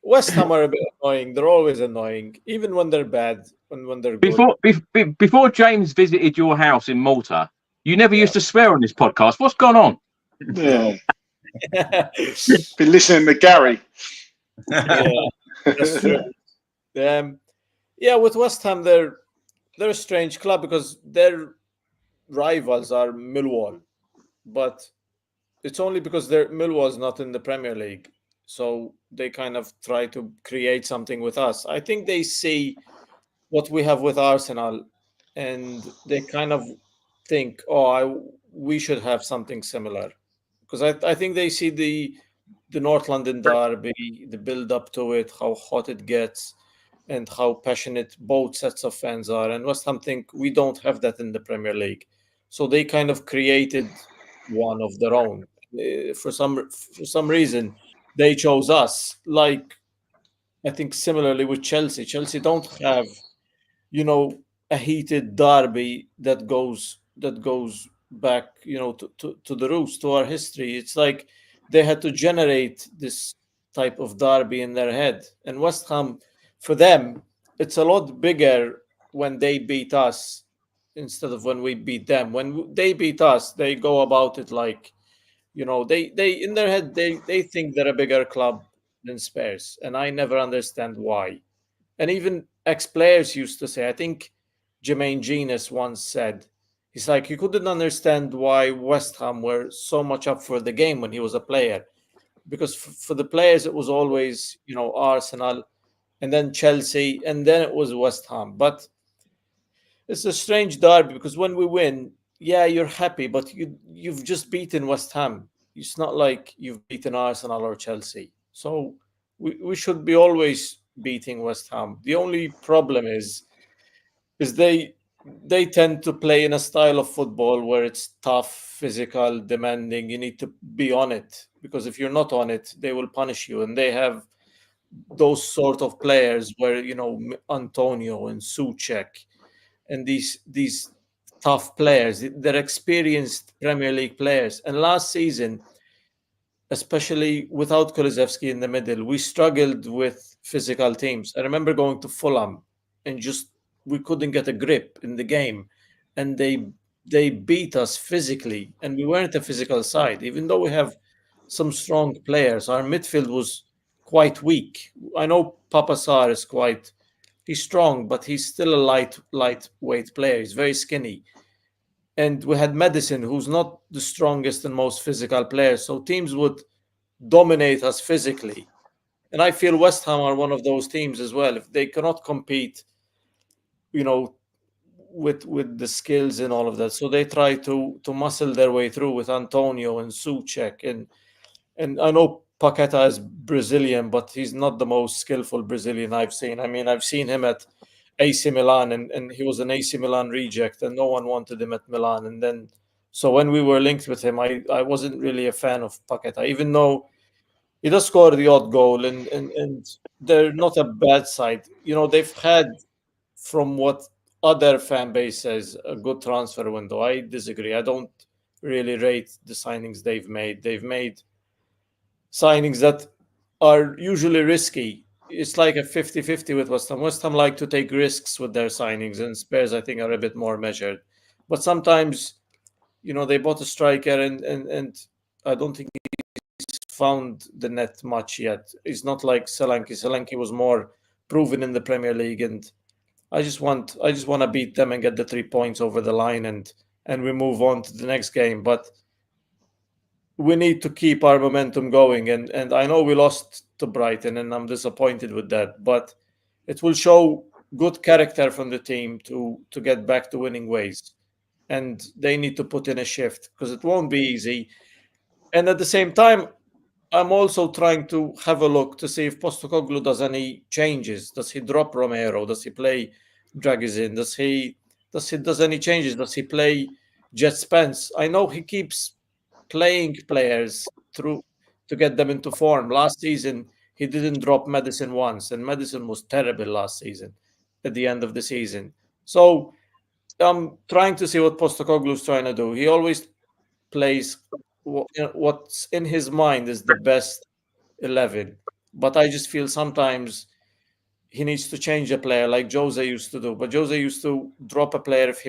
West Ham are a bit annoying. They're always annoying, even when they're bad. When they're good. Before James visited your house in Malta, you never used to swear on this podcast. What's gone on? Yeah. Been listening to Gary. Yeah, that's true. With West Ham, they're a strange club because their rivals are Millwall, but it's only because Millwall's not in the Premier League. So they kind of try to create something with us. I think they see what we have with Arsenal, and they kind of think, we should have something similar. Because I think they see the North London derby, the build up to it, how hot it gets, and how passionate both sets of fans are. And West Ham think we don't have that in the Premier League. So they kind of created one of their own. For some reason, they chose us. Like, I think similarly with Chelsea. Chelsea don't have, a heated derby that goes back, to the roots, to our history. It's like they had to generate this type of derby in their head. And West Ham, for them, it's a lot bigger when they beat us instead of when we beat them. When they beat us, they go about it like, they in their head, they think they're a bigger club than Spurs. And I never understand why. And even ex-players used to say, I think Jermaine Genius once said, he's like, he couldn't understand why West Ham were so much up for the game when he was a player. Because for the players, it was always, Arsenal and then Chelsea, and then it was West Ham. But it's a strange derby because when we win, yeah, you're happy, but you've just beaten West Ham. It's not like you've beaten Arsenal or Chelsea. So we should be always beating West Ham. The only problem is they tend to play in a style of football where it's tough, physical, demanding. You need to be on it, because if you're not on it, they will punish you. And they have those sort of players where, Antonio and Souček and these tough players. They're experienced Premier League players. And last season, especially without Kulusevski in the middle, we struggled with physical teams. I remember going to Fulham and just we couldn't get a grip in the game, and they beat us physically, and we weren't a physical side. Even though we have some strong players, our midfield was quite weak. I know Papa Sarr is he's strong, but he's still a lightweight player. He's very skinny. And we had Maddison, who's not the strongest and most physical player. So teams would dominate us physically. And I feel West Ham are one of those teams as well. If they cannot compete, with the skills and all of that. So they try to muscle their way through with Antonio and Souček. And I know Paqueta is Brazilian, but he's not the most skillful Brazilian I've seen. I mean, I've seen him at AC Milan, and he was an AC Milan reject, and no one wanted him at Milan. And then, so when we were linked with him, I wasn't really a fan of Paqueta, even though he does score the odd goal, and they're not a bad side. They've had, from what other fan base says, a good transfer window. I disagree. I don't really rate the signings they've made. They've made signings that are usually risky. It's like a 50-50 with West Ham. West Ham like to take risks with their signings, and Spurs, I think, are a bit more measured. But sometimes, they bought a striker, and I don't think he's found the net much yet. It's not like Solanke. Solanke was more proven in the Premier League, and I just want to beat them and get the 3 points over the line, and we move on to the next game. But we need to keep our momentum going. And I know we lost to Brighton, and I'm disappointed with that. But it will show good character from the team to get back to winning ways. And they need to put in a shift, because it won't be easy. And at the same time, I'm also trying to have a look to see if Postecoglou does any changes. Does he drop Romero? Does he play Dragizin? Does any changes? Does he play Jet Spence? I know he keeps playing players through to get them into form. Last season, he didn't drop Maddison once, and Maddison was terrible last season at the end of the season. So I'm trying to see what Postecoglou is trying to do. He always plays what's in his mind is the best 11. But I just feel sometimes he needs to change a player like Jose used to do. But Jose used to drop a player if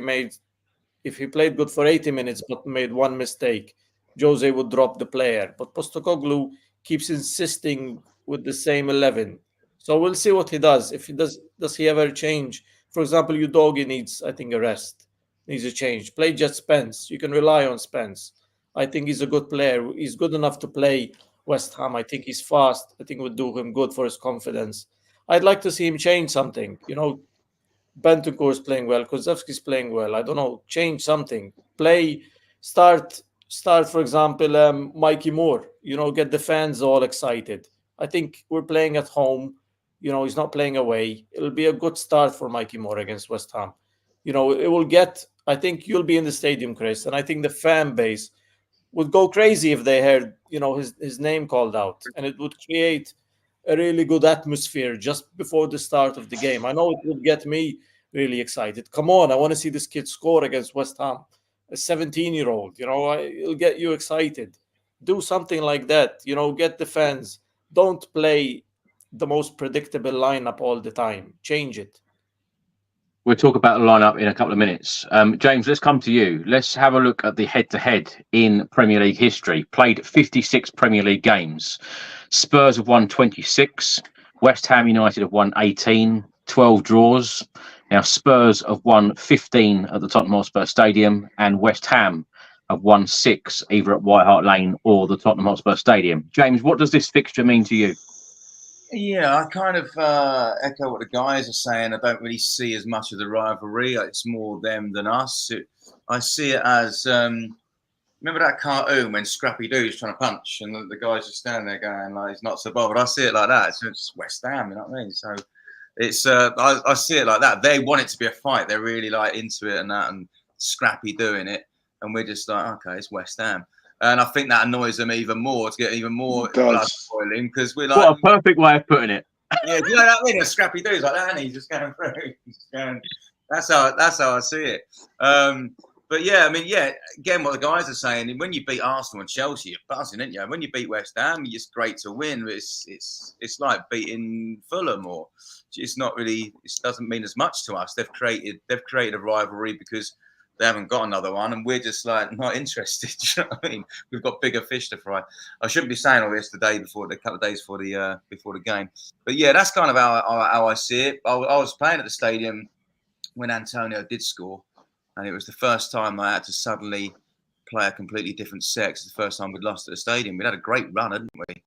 he played good for 80 minutes but made one mistake. Jose would drop the player. But Postecoglou keeps insisting with the same 11. So we'll see what he does. If he does he ever change? For example, Udogie needs, I think, a rest. Needs a change. Play Jet Spence. You can rely on Spence. I think he's a good player. He's good enough to play West Ham. I think he's fast. I think it would do him good for his confidence. I'd like to see him change something. Bentancur is playing well. Kulusevski's playing well. I don't know. Change something. Start, for example, Mikey Moore. Get the fans all excited. I think we're playing at home. He's not playing away. It'll be a good start for Mikey Moore against West Ham. It will get, I think you'll be in the stadium, Chris, and I think the fan base would go crazy if they heard, his name called out, and it would create a really good atmosphere just before the start of the game. I know it would get me really excited. Come on, I want to see this kid score against West Ham, a 17-year-old. It'll get you excited. Do something like that. Get the fans. Don't play the most predictable lineup all the time. Change it. We'll talk about the lineup in a couple of minutes. James, let's come to you. Let's have a look at the head-to-head in Premier League history. Played 56 Premier League games. Spurs have won 26. West Ham United have won 18. 12 draws. Now, Spurs have won 15 at the Tottenham Hotspur Stadium, and West Ham have won 6 either at White Hart Lane or the Tottenham Hotspur Stadium. James, what does this fixture mean to you? Yeah, I kind of echo what the guys are saying. I don't really see as much of the rivalry. It's more them than us. I see it as remember that cartoon when Scrappy Doo's trying to punch and the guys are standing there going like he's not so bothered. I see it like that. It's West Ham, you know what I mean? So it's I see it like that. They want it to be a fight. They're really like into it and that, and Scrappy doing it, and we're just like, okay, it's West Ham. And I think that annoys them even more to get even more blood boiling because we're like, what a perfect way of putting it. Yeah, do you know what I mean? A Scrappy Doo's like that, and he's just going through. He's going, that's how I see it. But yeah, I mean, yeah, again, what the guys are saying, when you beat Arsenal and Chelsea, you're buzzing, aren't you? When you beat West Ham, it's great to win. It's like beating Fulham, or it's not really. It doesn't mean as much to us. They've created a rivalry because they haven't got another one, and we're just like not interested. Do you know what I mean? We've got bigger fish to fry. I shouldn't be saying all this a couple of days before the game. But yeah, that's kind of how I see it. I was playing at the stadium when Antonio did score, and it was the first time I had to suddenly play a completely different set. It's the first time we'd lost at the stadium. We'd had a great run, hadn't we?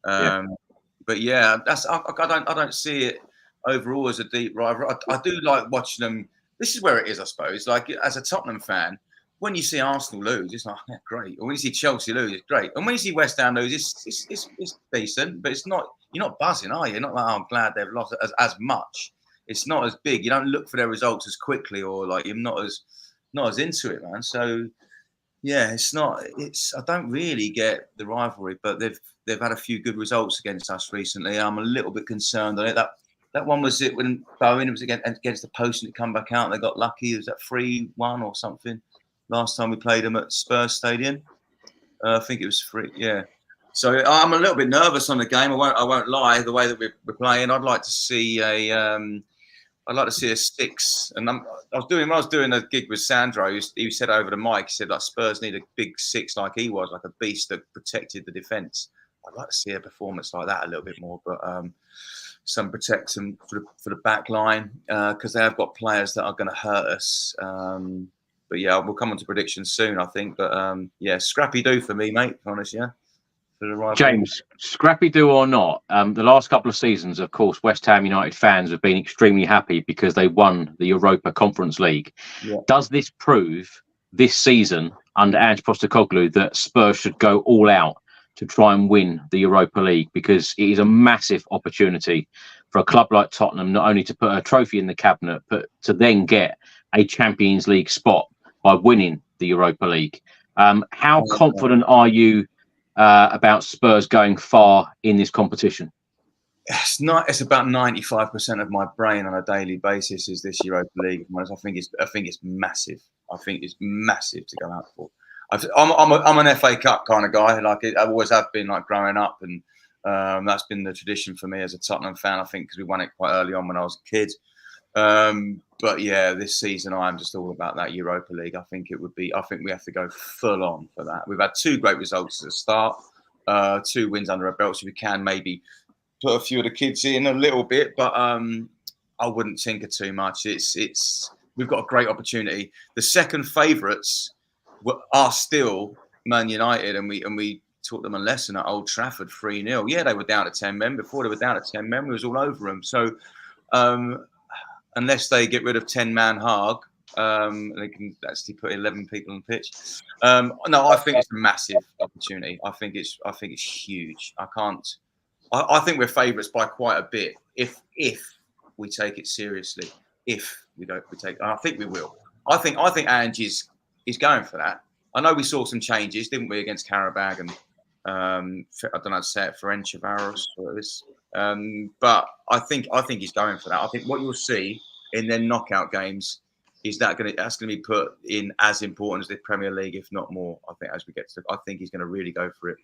But yeah, I don't see it overall as a deep rivalry. I do like watching them. This is where it is, I suppose. Like, as a Tottenham fan, when you see Arsenal lose, it's like, yeah, great. Or when you see Chelsea lose, it's great. And when you see West Ham lose, it's decent, but it's not. You're not buzzing, are you? You're not like, oh, I'm glad they've lost as much. It's not as big. You don't look for their results as quickly, or like you're not as into it, man. So yeah, it's not. I don't really get the rivalry, but they've had a few good results against us recently. I'm a little bit concerned on it. That one was it when Bowen was against the post and it come back out and they got lucky. It was that 3-1 or something last time we played them at Spurs Stadium. I think it was 3. Yeah. So I'm a little bit nervous on the game. I won't lie. The way that we're playing, I'd like to see a 6. And when I was doing a gig with Sandro, he said over the mic, he said like Spurs need a big 6 like he was, like a beast that protected the defence. I'd like to see a performance like that a little bit more, but some protection for the back line because they have got players that are going to hurt us. But yeah, we'll come on to predictions soon, I think. But yeah, Scrappy Doo for me, mate. Honest, yeah. James, Scrappy Doo or not, the last couple of seasons, of course, West Ham United fans have been extremely happy because they won the Europa Conference League. Yeah. Does this prove this season under Ange Postecoglou that Spurs should go all out to try and win the Europa League, because it is a massive opportunity for a club like Tottenham not only to put a trophy in the cabinet, but to then get a Champions League spot by winning the Europa League. How confident are you about Spurs going far in this competition? It's about 95% of my brain on a daily basis is this Europa League. I think it's massive. I think it's massive to go out for. I'm an FA Cup kind of guy. Like I always have been, like growing up, and that's been the tradition for me as a Tottenham fan. I think because we won it quite early on when I was a kid. But yeah, this season I am just all about that Europa League. I think we have to go full on for that. We've had 2 great results at the start, 2 wins under our belts. So we can maybe put a few of the kids in a little bit, but I wouldn't tinker too much. We've got a great opportunity. The second favourites are still Man United, and we taught them a lesson at Old Trafford 3-0. Yeah, they were down to 10 men. Before they were down to 10 men, we was all over them. So unless they get rid of 10-man Haag, they can actually put 11 people on the pitch. No, I think it's a massive opportunity. I think it's huge. I think we're favourites by quite a bit if we take it seriously. If we take, I think we will. I think Ange is going for that. I know we saw some changes, didn't we, against Karabag and I don't know how to say it, Ferencvaros or this. But I think he's going for that. I think what you'll see in their knockout games is that's going to be put in as important as the Premier League, if not more. I think I think he's going to really go for it.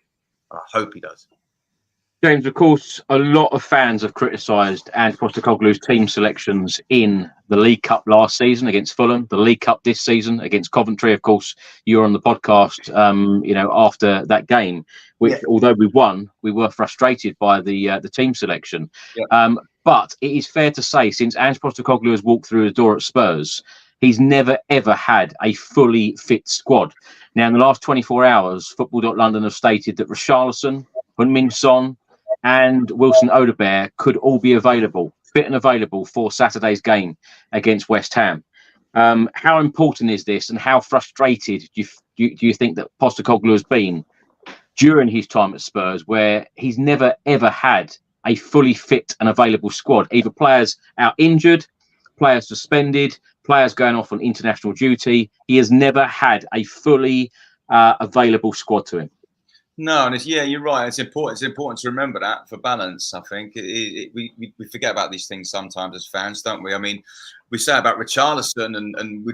I hope he does. James, of course, a lot of fans have criticised Ange Postecoglou's team selections in the League Cup last season against Fulham, the League Cup this season against Coventry. Of course, you were on the podcast, after that game, which, although we won, we were frustrated by the team selection. Yeah. But it is fair to say, since Ange Postecoglou has walked through the door at Spurs, he's never, ever had a fully fit squad. Now, in the last 24 hours, Football.London have stated that Richarlison, Heung-min Son, and Wilson Odebear could all be available, fit and available for Saturday's game against West Ham. How important is this, and how frustrated do you think that Postecoglou has been during his time at Spurs, where he's never ever had a fully fit and available squad, either players out injured, players suspended, players going off on international duty? He has never had a fully available squad to him. No, and you're right. It's important. It's important to remember that for balance. I think we forget about these things sometimes as fans, don't we? I mean, we say about Richarlison, and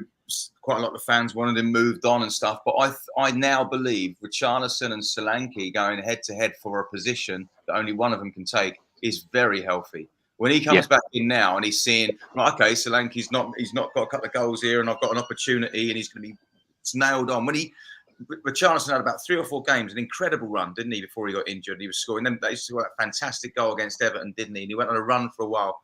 quite a lot of fans wanted him moved on and stuff. But I now believe Richarlison and Solanke going head to head for a position that only one of them can take is very healthy. When he comes back in now and he's seeing, right, okay, Solanke's he's not got a couple of goals here, and I've got an opportunity, and he's going to be nailed on. Richarlison had about 3 or 4 games, an incredible run, didn't he, before he got injured? He was scoring. Then they scored a fantastic goal against Everton, didn't he? And he went on a run for a while.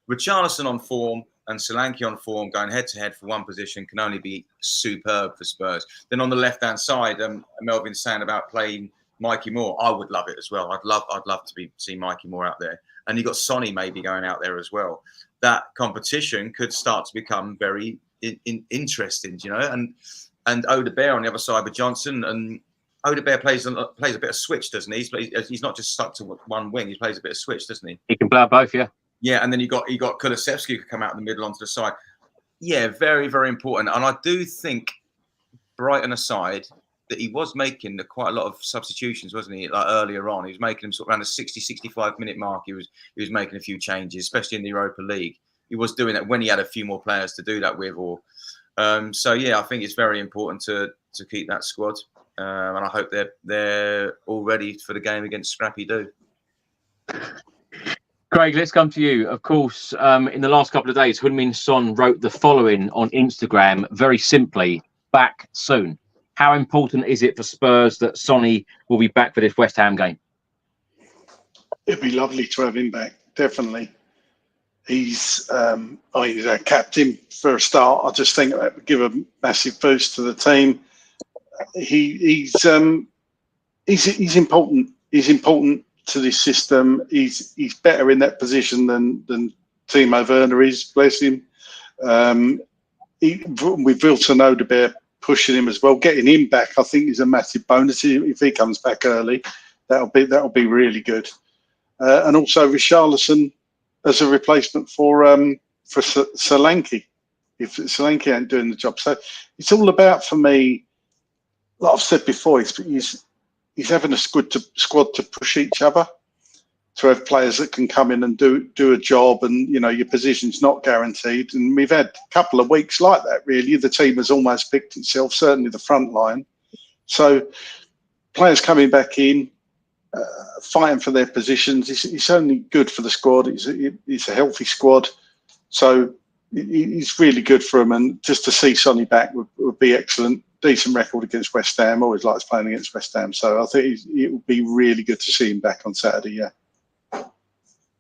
Richarlison on form and Solanke on form, going head-to-head for one position, can only be superb for Spurs. Then on the left-hand side, Melvin's saying about playing Mikey Moore. I would love it as well. I'd love to see Mikey Moore out there. And you got Sonny maybe going out there as well. That competition could start to become very interesting, you know, and Odebear on the other side with Johnson, and Odebear plays a bit of switch, doesn't he? He's not just stuck to one wing. He plays a bit of switch, doesn't he? He can play both, yeah. Yeah, and then you got Kulusevski who could come out in the middle onto the side. Yeah, very, very important. And I do think, Brighton aside, that he was making quite a lot of substitutions, wasn't he? Like earlier on, he was making them sort of around the 60, 65 minute mark. He was making a few changes, especially in the Europa League. He was doing that when he had a few more players to do that with, or. So yeah, I think it's very important to keep that squad, and I hope they're all ready for the game against Scrappy Doo. Craig, let's come to you. Of course, in the last couple of days, Heung-min Son wrote the following on Instagram, very simply: "Back soon." How important is it for Spurs that Sonny will be back for this West Ham game? It'd be lovely to have him back, definitely. He's our captain for a start. I just think that would give a massive boost to the team. He's important. He's important to this system. He's better in that position than Timo Werner is. Bless him. With Wilson Odebear pushing him as well, getting him back, I think is a massive bonus. If he comes back early, that'll be really good. And also Richarlison as a replacement for Solanke, if Solanke ain't doing the job. So it's all about, for me, like I've said before, he's having a squad to push each other, to have players that can come in and do a job, and you know your position's not guaranteed. And we've had a couple of weeks like that. Really, the team has almost picked itself, certainly the front line. So players coming back in, fighting for their positions. It's only good for the squad. It's a healthy squad, so it's really good for them. And just to see Sonny back would be excellent. Decent record against West Ham. Always likes playing against West Ham. So I think it would be really good to see him back on Saturday. Yeah.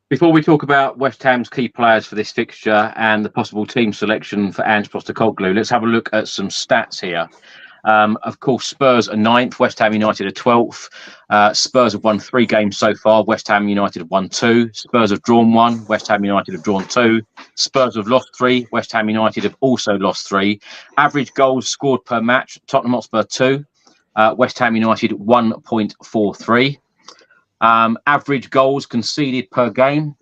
Before we talk about West Ham's key players for this fixture and the possible team selection for Ange Postecoglou, let's have a look at some stats here. Of course, Spurs are 9th, West Ham United are 12th. Spurs have won 3 games so far. West Ham United have won 2. Spurs have drawn 1. West Ham United have drawn 2. Spurs have lost 3. West Ham United have also lost 3. Average goals scored per match: Tottenham Hotspur 2, West Ham United 1.43. Average goals conceded per game: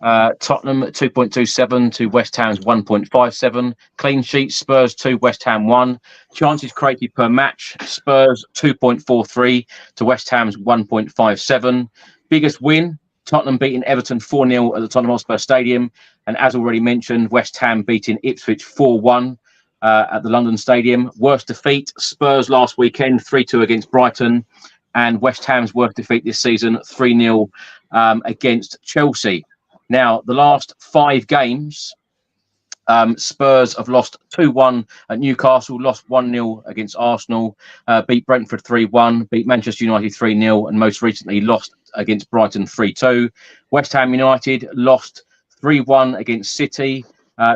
Tottenham 2.27 to West Ham's 1.57. Clean sheets: Spurs 2, West Ham 1. Chances created per match: Spurs 2.43 to West Ham's 1.57. Biggest win: Tottenham beating Everton 4-0 at the Tottenham Hotspur Stadium, and as already mentioned, West Ham beating Ipswich 4-1 at the London Stadium. Worst defeat: Spurs last weekend 3-2 against Brighton, and West Ham's worst defeat this season 3-0 against Chelsea. Now, the last 5 games, Spurs have lost 2-1 at Newcastle, lost 1-0 against Arsenal, beat Brentford 3-1, beat Manchester United 3-0, and most recently lost against Brighton 3-2. West Ham United lost 3-1 against City,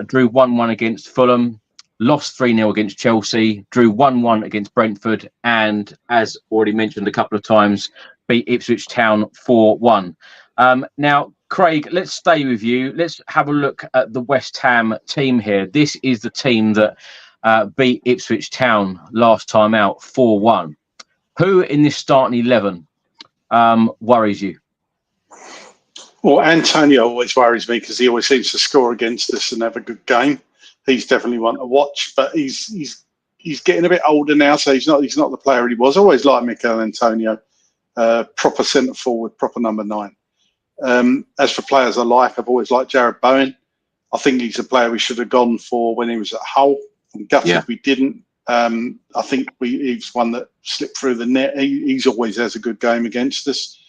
drew 1-1 against Fulham, lost 3-0 against Chelsea, drew 1-1 against Brentford, and, as already mentioned a couple of times, beat Ipswich Town 4-1. Now, Craig, let's stay with you. Let's have a look at the West Ham team here. This is the team that beat Ipswich Town last time out 4-1. Who in this starting 11 worries you? Well, Antonio always worries me because he always seems to score against us and have a good game. He's definitely one to watch, but he's getting a bit older now, so he's not the player he was. I always liked Mikel Antonio, proper centre forward, proper number 9. As for players I like, I've always liked Jared Bowen. I think he's a player we should have gone for when he was at Hull. I'm gutted we didn't. I think he's one that slipped through the net. He's always has a good game against us.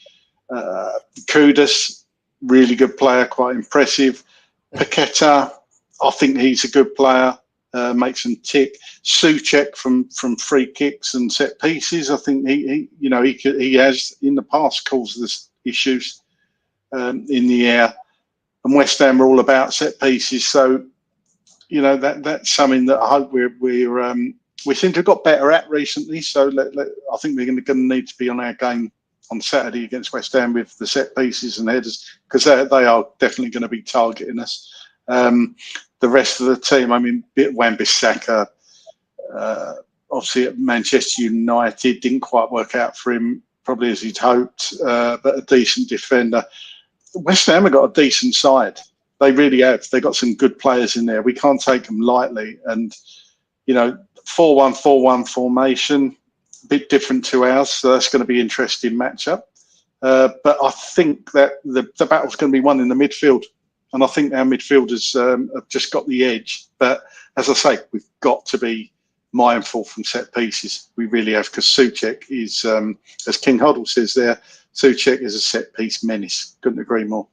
Kudus, really good player, quite impressive. Paqueta, I think he's a good player, makes them tick. Souček from free kicks and set pieces, I think he has in the past caused us issues in the air. And West Ham are all about set pieces, so that's something that I hope we seem to have got better at recently. So I think we're going to need to be on our game on Saturday against West Ham with the set pieces and headers, because they are definitely going to be targeting us. The rest of the team, I mean, Wan-Bissaka, obviously at Manchester United, didn't quite work out for him, probably as he'd hoped, but a decent defender. West Ham have got a decent side. They really have. They've got some good players in there. We can't take them lightly. And, 4-1-4-1 formation, a bit different to ours, so that's going to be an interesting matchup. But I think that the battle's going to be won in the midfield. And I think our midfielders have just got the edge. But as I say, we've got to be mindful from set pieces. We really have, because Souček is, as King Hoddle says there, Souček is a set piece menace. Couldn't agree more.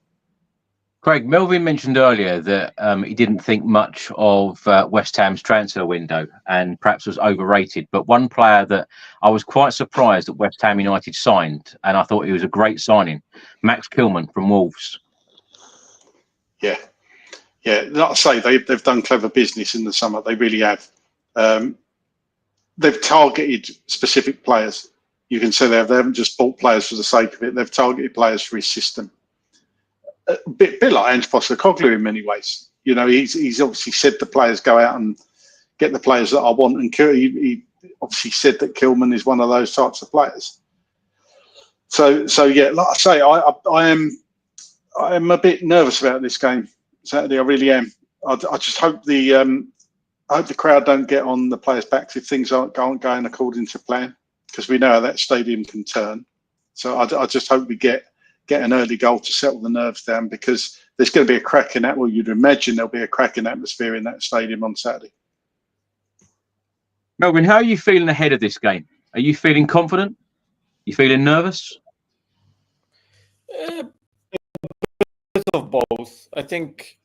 Craig, Melvin mentioned earlier that he didn't think much of West Ham's transfer window and perhaps was overrated. But one player that I was quite surprised that West Ham United signed, and I thought he was a great signing, Max Kilman from Wolves. Yeah. Like I say, they've done clever business in the summer. They really have. They've targeted specific players. You can say they haven't just bought players for the sake of it. They've targeted players for his system. A bit like Ange Postecoglou in many ways. He's obviously said the players go out and get the players that I want, and he obviously said that Kilman is one of those types of players. So yeah, like I say, I am a bit nervous about this game Saturday. I really am. I just hope the crowd don't get on the players' backs if things aren't going according to plan, because we know how that stadium can turn. So I just hope we get an early goal to settle the nerves down, because there's going to be a cracking you'd imagine there'll be a cracking atmosphere in that stadium on Saturday. Melvin, how are you feeling ahead of this game? Are you feeling confident? You feeling nervous? A bit of both. I think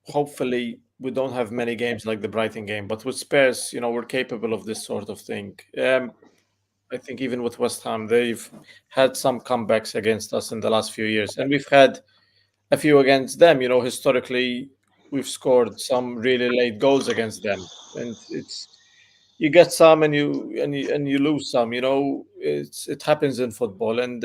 hopefully we don't have many games like the Brighton game, but with Spurs, we're capable of this sort of thing. I think even with West Ham, they've had some comebacks against us in the last few years, and we've had a few against them. Historically, we've scored some really late goals against them, and you get some and you lose some. It happens in football, and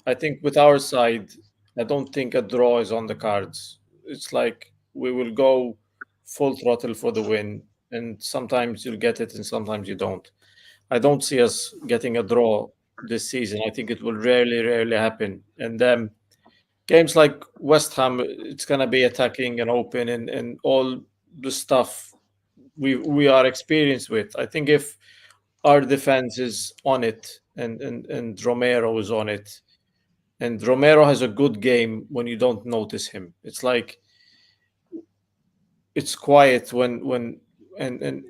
I think with our side, I don't think a draw is on the cards. It's like we will go full throttle for the win, and sometimes you'll get it and sometimes you don't. I don't see us getting a draw this season. I think it will rarely happen. And games like West Ham, it's going to be attacking and open and all the stuff we are experienced with. I think if our defense is on it and Romero is on it, and Romero has a good game when you don't notice him. It's like it's quiet when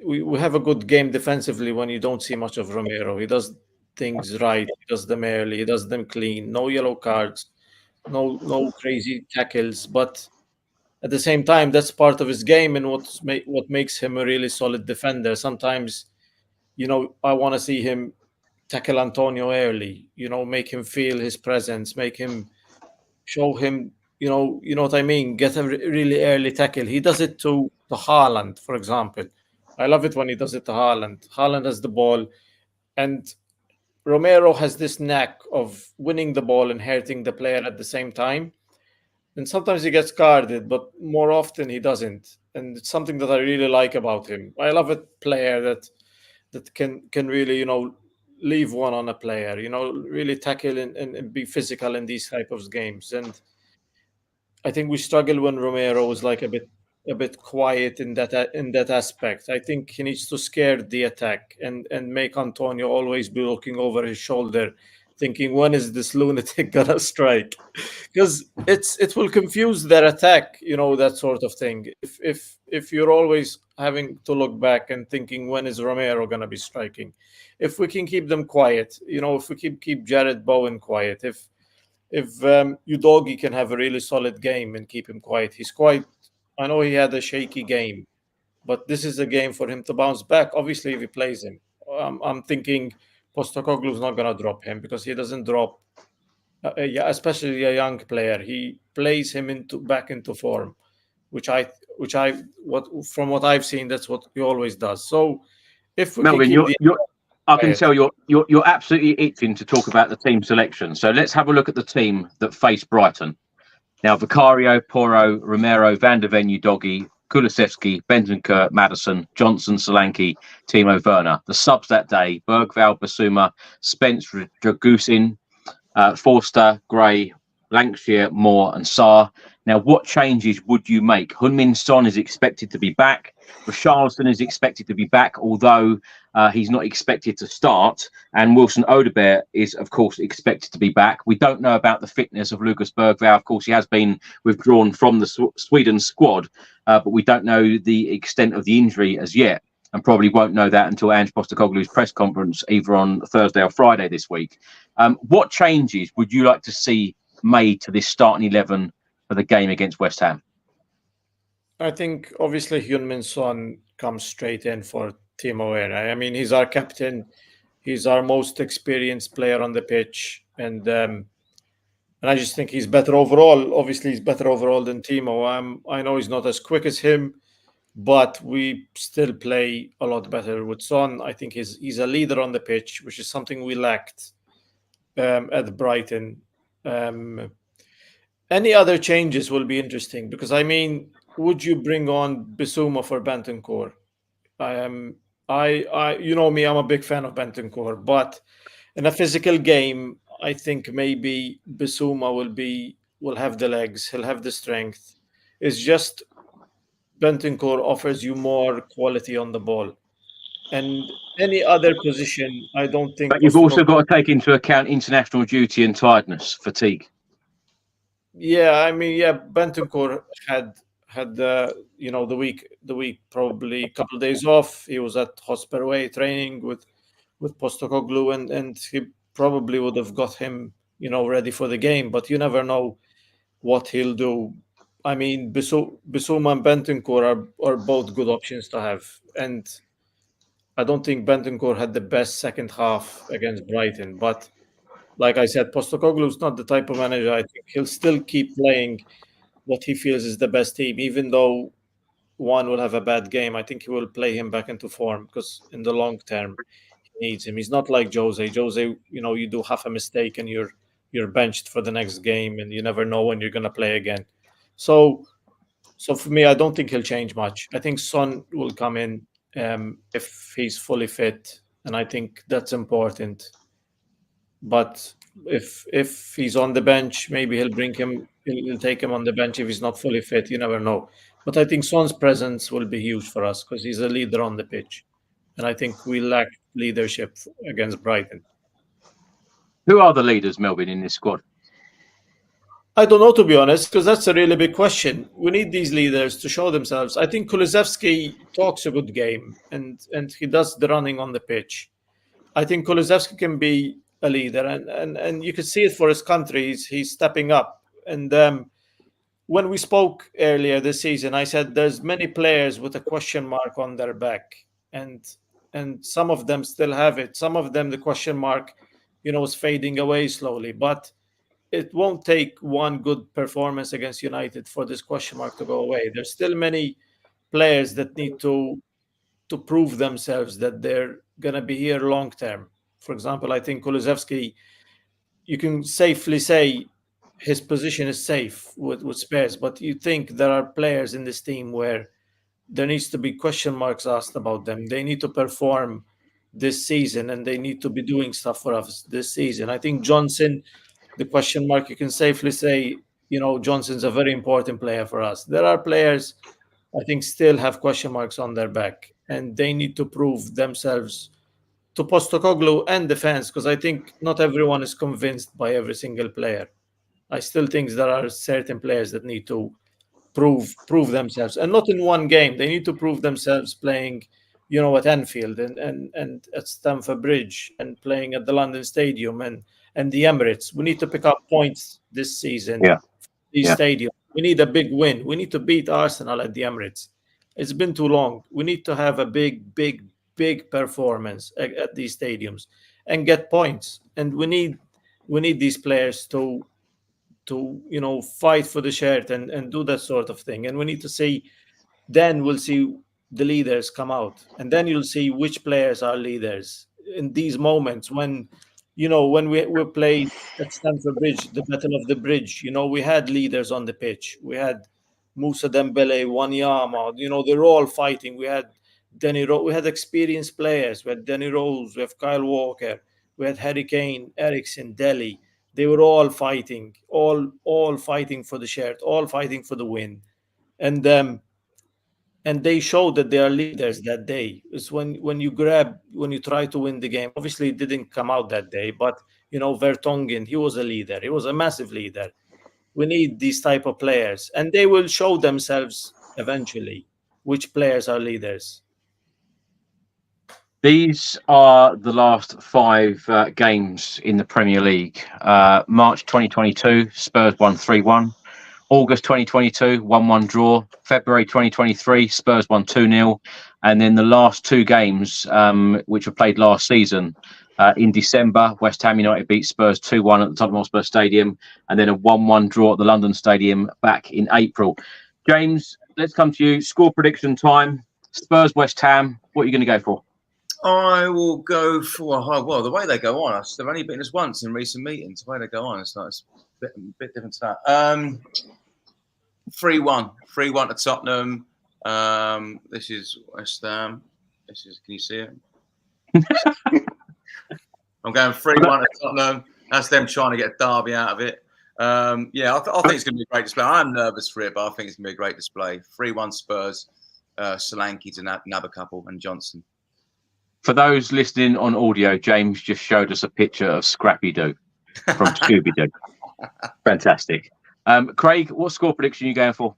we have a good game defensively when you don't see much of Romero. He does things right. He does them early. He does them clean. No yellow cards. No crazy tackles. But at the same time, that's part of his game and what makes him a really solid defender. Sometimes, I want to see him tackle Antonio early. Make him feel his presence. Make him show him. You know what I mean? Get a really early tackle. He does it to Haaland, for example. I love it when he does it to Haaland. Haaland has the ball, and Romero has this knack of winning the ball and hurting the player at the same time. And sometimes he gets guarded, but more often he doesn't. And it's something that I really like about him. I love a player that can really, leave one on a player, really tackle and be physical in these type of games. And I think we struggle when Romero was like a bit quiet in that aspect. I think he needs to scare the attack and make Antonio always be looking over his shoulder, thinking, when is this lunatic gonna strike? Because it will confuse their attack, that sort of thing. If you're always having to look back and thinking, when is Romero gonna be striking? If we can keep them quiet, if we keep Jared Bowen quiet, if Udogie can have a really solid game and keep him quiet. I know he had a shaky game, but this is a game for him to bounce back. Obviously, if he plays him, I'm thinking Postecoglou is not going to drop him because he doesn't drop, especially a young player. He plays him back into form, from what I've seen, that's what he always does. So, if we Melvin, I can tell you're absolutely itching to talk about the team selection. So let's have a look at the team that faced Brighton. Now, Vicario, Porro, Romero, Van der Ven, Udogie, Kulusevski, Bentancur, Maddison, Johnson, Solanke, Timo Werner. The subs that day: Bergvall, Basuma, Spence, Dragusin, Forster, Gray, Lancashire, Moore and Sarr. Now, what changes would you make? Heung-min Son is expected to be back. Richarlison is expected to be back, although he's not expected to start. And Wilson Odobert is, of course, expected to be back. We don't know about the fitness of Lucas Bergvall. Of course, he has been withdrawn from the Sweden squad, but we don't know the extent of the injury as yet, and probably won't know that until Ange Postecoglou's press conference either on Thursday or Friday this week. What changes would you like to see made to this starting 11 for the game against West Ham? I think obviously Heung-min Son comes straight in for Timo Werner. I mean, he's our captain. He's our most experienced player on the pitch, and I just think he's better overall. Obviously, he's better overall than Timo. I know he's not as quick as him, but we still play a lot better with Son. I think he's a leader on the pitch, which is something we lacked at Brighton. Any other changes will be interesting because, I mean, would you bring on Bissouma for Bentancur? You know me, I'm a big fan of Bentancur, but in a physical game, I think maybe Bissouma will have the legs, he'll have the strength. It's just Bentancur offers you more quality on the ball. And any other position, I don't think. But you've also got to take into account international duty and tiredness, fatigue. Yeah, I mean, Bentancur had the week probably a couple of days off. He was at Hotspur Way training with Postecoglou, and he probably would have got him ready for the game. But you never know what he'll do. I mean, Bissouma and Bentancur are both good options to have, and I don't think Bentancur had the best second half against Brighton, but like I said, Postecoglou is not the type of manager. I think he'll still keep playing what he feels is the best team, even though one will have a bad game. I think he will play him back into form because in the long term, he needs him. He's not like Jose. Jose, you do half a mistake and you're benched for the next game, and you never know when you're going to play again. So for me, I don't think he'll change much. I think Son will come in if he's fully fit, and I think that's important. But if he's on the bench, maybe he'll take him on the bench if he's not fully fit. You never know. But I think Son's presence will be huge for us because he's a leader on the pitch. And I think we lack leadership against Brighton. Who are the leaders, Melvin, in this squad? I don't know, to be honest, because that's a really big question. We need these leaders to show themselves. I think Kulusevski talks a good game and he does the running on the pitch. I think Kulusevski can be a leader, and you can see it for his country. He's stepping up. And when we spoke earlier this season, I said there's many players with a question mark on their back, and some of them still have it. Some of them, the question mark, is fading away slowly. But it won't take one good performance against United for this question mark to go away. There's still many players that need to prove themselves that they're going to be here long term For example, I think Kulusevski, you can safely say his position is safe with Spurs, but you think there are players in this team where there needs to be question marks asked about them. They need to perform this season and they need to be doing stuff for us this season. I think Johnson, the question mark, you can safely say, Johnson's a very important player for us. There are players I think still have question marks on their back, and they need to prove themselves to Postecoglou and the fans, because I think not everyone is convinced by every single player. I still think there are certain players that need to prove themselves, and not in one game. They need to prove themselves playing, at Anfield and at Stamford Bridge and playing at the London Stadium and the Emirates. We need to pick up points this season. These stadiums. We need a big win. We need to beat Arsenal at the Emirates. It's been too long. We need to have a big performance at these stadiums and get points. And we need these players to fight for the shirt and do that sort of thing. And we need to see. Then we'll see the leaders come out, and then you'll see which players are leaders in these moments when we played at Stamford Bridge, the Battle of the Bridge. We had leaders on the pitch. We had Moussa Dembele, Wanyama. They're all fighting. We had Danny Rose. We had experienced players. We had Danny Rose. We have Kyle Walker. We had Harry Kane, Eriksen, Dele. They were all fighting, all fighting for the shirt, all fighting for the win, and they showed that they are leaders that day. It's when you try to win the game. Obviously, it didn't come out that day, but Vertonghen, he was a leader. He was a massive leader. We need these type of players, and they will show themselves eventually which players are leaders. These are the last 5 games in the Premier League. March 2022, Spurs won 3-1. August 2022, 1-1 draw. February 2023, Spurs won 2-0. And then the last 2 games, which were played last season, in December, West Ham United beat Spurs 2-1 at the Tottenham Hotspur Stadium, and then a 1-1 draw at the London Stadium back in April. James, let's come to you. Score prediction time. Spurs, West Ham. What are you going to go for? I will go for the way they go on. They've only beaten us once in recent meetings. The way they go on, it's a bit different to that. 3-1 to Tottenham. This is West Ham. Can you see it? I'm going 3-1 to Tottenham. That's them trying to get Derby out of it. I think it's going to be a great display. I'm nervous for it, but I think it's going to be a great display. 3-1 Spurs. Solanke to nab a couple, and Johnson. For those listening on audio, James just showed us a picture of Scrappy Doo from Scooby-Doo. Fantastic. Craig, what score prediction are you going for?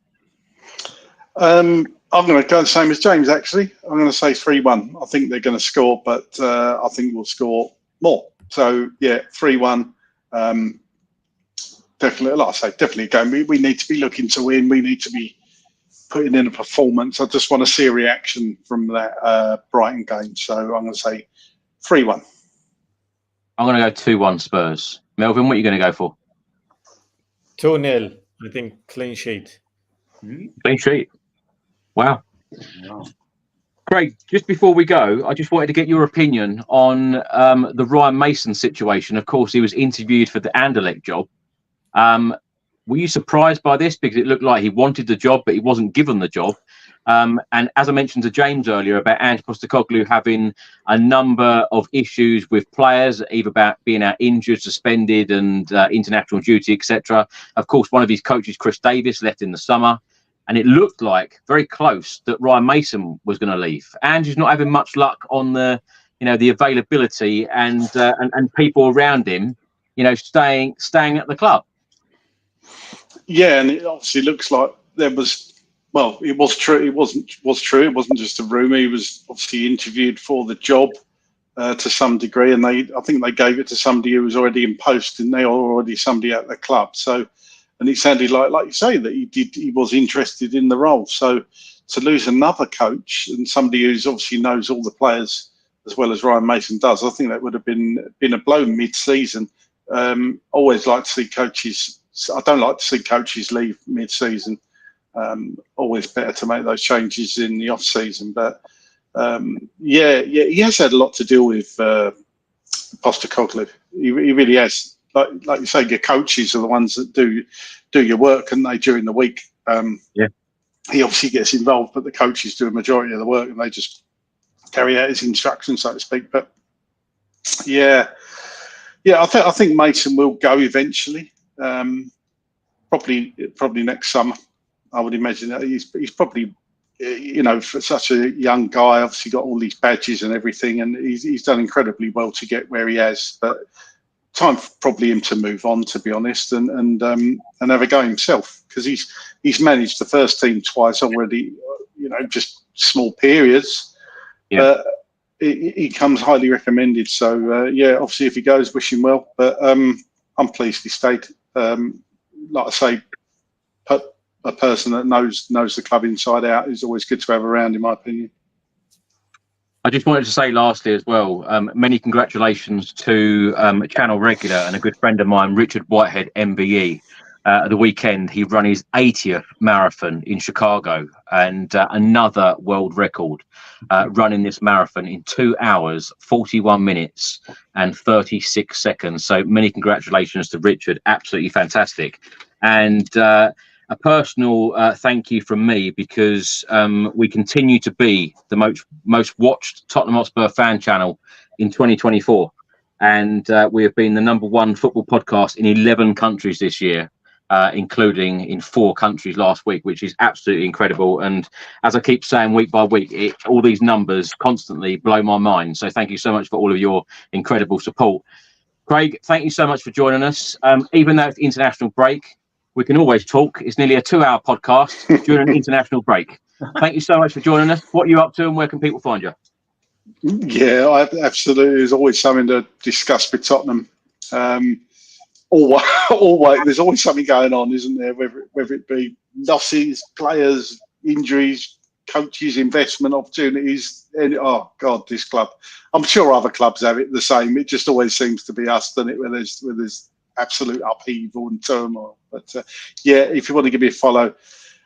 I'm going to go the same as James, actually. I'm going to say 3-1. I think they're going to score, but I think we'll score more. So, 3-1. Definitely, like I say, definitely going. We need to be looking to win. We need to be putting in a performance. I just want to see a reaction from that Brighton game. So I'm going to say 3-1. I'm going to go 2-1 Spurs. Melvin, what are you going to go for? 2-0. I think clean sheet. Clean sheet. Wow. Craig, just before we go, I just wanted to get your opinion on the Ryan Mason situation. Of course, he was interviewed for the Anderlecht job. Were you surprised by this? Because it looked like he wanted the job, but he wasn't given the job. And as I mentioned to James earlier about Ange Postecoglou having a number of issues with players, either about being out injured, suspended, and international duty, etc. Of course, one of his coaches, Chris Davis, left in the summer. And it looked like very close that Ryan Mason was going to leave. Ange is not having much luck on the availability and people around him, staying at the club. Yeah, and it obviously looks like there was. Well, it was true. It was true. It wasn't just a rumour. He was obviously interviewed for the job to some degree, and I think they gave it to somebody who was already in post, and they were already somebody at the club. So, and it sounded like you say that he was interested in the role. So, to lose another coach and somebody who's obviously knows all the players as well as Ryan Mason does, I think that would have been a blow mid-season. Always like to see coaches. I don't like to see coaches leave mid-season. Always better to make those changes in the off-season. But he has had a lot to deal with Postecoglou. He really has. Like you say, your coaches are the ones that do your work, and they during the week. He obviously gets involved, but the coaches do a majority of the work, and they just carry out his instructions, so to speak. But I think Mason will go eventually. Probably next summer. I would imagine that he's probably, for such a young guy, obviously got all these badges and everything, and he's done incredibly well to get where he has. But time for probably him to move on, to be honest, and have a go himself, because he's managed the first team twice already. Just small periods. He comes highly recommended. So obviously if he goes, wish him well. But I'm pleased he stayed. Like I say, a person that knows the club inside out is always good to have around, in my opinion. I just wanted to say lastly as well, many congratulations to a channel regular and a good friend of mine, Richard Whitehead, MBE. At the weekend, he ran his 80th marathon in Chicago, and another world record, running this marathon in 2 hours, 41 minutes and 36 seconds. So many congratulations to Richard. Absolutely fantastic. And a personal thank you from me, because we continue to be the most watched Tottenham Hotspur fan channel in 2024. And we have been the #1 football podcast in 11 countries this year, including in 4 countries last week, which is absolutely incredible. And as I keep saying week by week, all these numbers constantly blow my mind. So thank you so much for all of your incredible support. Craig, thank you so much for joining us. Even though it's the international break, we can always talk. It's nearly a 2-hour podcast during an international break. Thank you so much for joining us. What are you up to, and where can people find you? Yeah, absolutely. There's always something to discuss with Tottenham. Always, there's always something going on, isn't there? Whether it be losses, players, injuries, coaches, investment opportunities. Oh God, this club. I'm sure other clubs have it the same. It just always seems to be us, doesn't it? Where there's absolute upheaval and turmoil. But if you want to give me a follow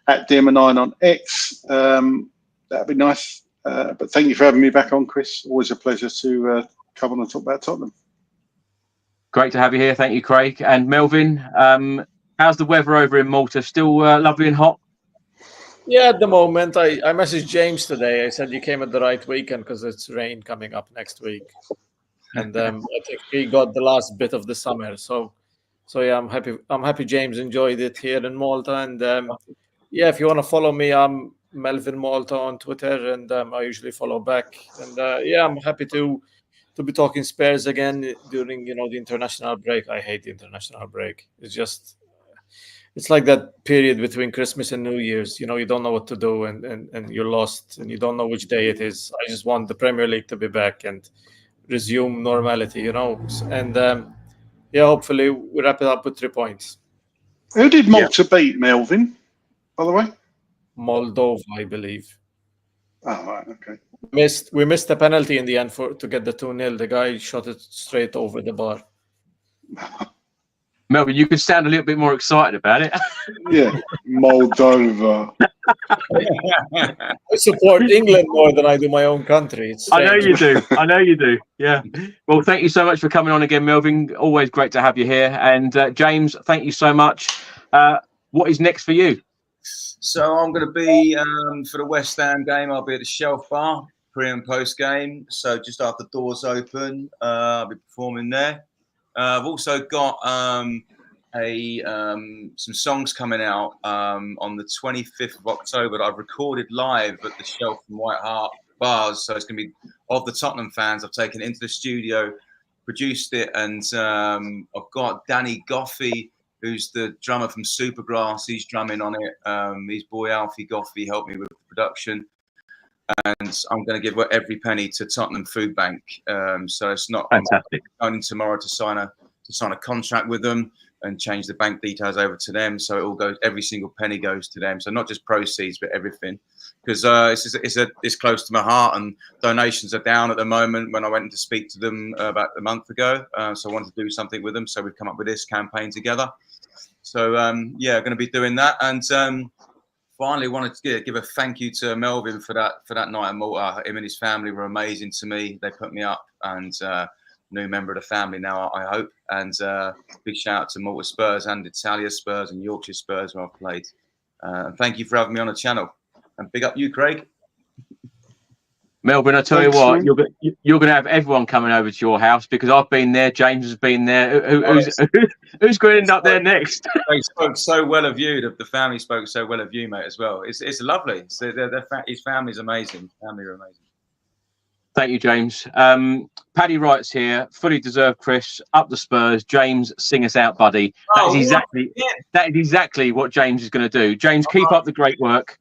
at DM9 on X, that'd be nice. But thank you for having me back on, Chris. Always a pleasure to come on and talk about Tottenham. Great to have you here. Thank you, Craig. And Melvin, how's the weather over in Malta? Still lovely and hot? Yeah, at the moment. I messaged James today. I said you came at the right weekend because it's rain coming up next week. And I think he got the last bit of the summer. So yeah, I'm happy James enjoyed it here in Malta. And if you want to follow me, I'm Melvin Malta on Twitter, and I usually follow back. And I'm happy to be talking Spurs again during the international break. I hate the international break. It's like that period between Christmas and New Year's. You don't know what to do, and you're lost, and you don't know which day it is. I just want the Premier League to be back and resume normality, and hopefully we wrap it up with 3 points. Who did Malta beat, Melvin, by the way? Moldova, I believe. Oh, right, okay. We missed the penalty in the end to get the 2-0. The guy shot it straight over the bar. Melvin, you could sound a little bit more excited about it. Yeah, Moldova. I support England more than I do my own country. I know you do. Yeah. Well, thank you so much for coming on again, Melvin. Always great to have you here. And James, thank you so much. What is next for you? So I'm going to be, for the West Ham game, I'll be at the Shelf Bar, pre and post game. So just after the doors open, I'll be performing there. I've also got some songs coming out on the 25th of October that I've recorded live at the Shelf and White Hart bars. So it's going to be of the Tottenham fans. I've taken it into the studio, produced it, and I've got Danny Goffey, who's the drummer from Supergrass. He's drumming on it. His boy Alfie Goffey helped me with the production. And I'm going to give every penny to Tottenham Food Bank. So it's not fantastic. I'm going in tomorrow to sign a contract with them and change the bank details over to them. So it all goes, every single penny goes to them. So not just proceeds, but everything. Because it's close to my heart, and donations are down at the moment. When I went to speak to them about a month ago, so I wanted to do something with them. So we've come up with this campaign together. So going to be doing that. And finally, wanted to give a thank you to Melvin for that night at Malta. Him and his family were amazing to me. They put me up, and new member of the family now, I hope. And big shout out to Malta Spurs and Italia Spurs and Yorkshire Spurs where I've played. And thank you for having me on the channel. And big up you, Craig. Melbourne, I tell you what, you're going to have everyone coming over to your house because I've been there. James has been there. Who's going to end up there next? They spoke so well of you. The family spoke so well of you, mate, as well. It's lovely. His family's amazing. Family are amazing. Thank you, James. Paddy writes here, fully deserved, Chris. Up the Spurs. James, sing us out, buddy. That is exactly what James is going to do. James, keep up the great work.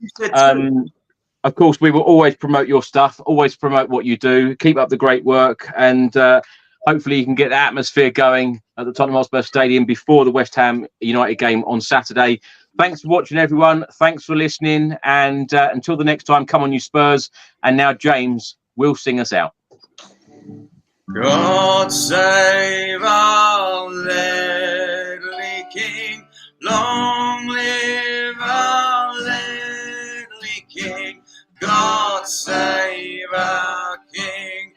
Of course, we will always promote your stuff, always promote what you do. Keep up the great work, and hopefully you can get the atmosphere going at the Tottenham Hotspur Stadium before the West Ham United game on Saturday. Thanks for watching, everyone. Thanks for listening, and until the next time, come on, you Spurs. And now James will sing us out. God save our Ledley King, long live our Ledley King. God save our King.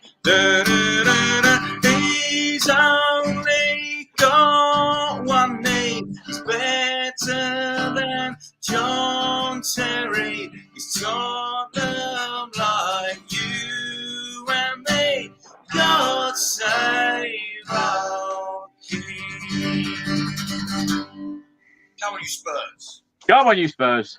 He's only got one name. He's better than John Terry. He's Tottenham like you and me. God save our King. Come on, you Spurs. Come on, you Spurs.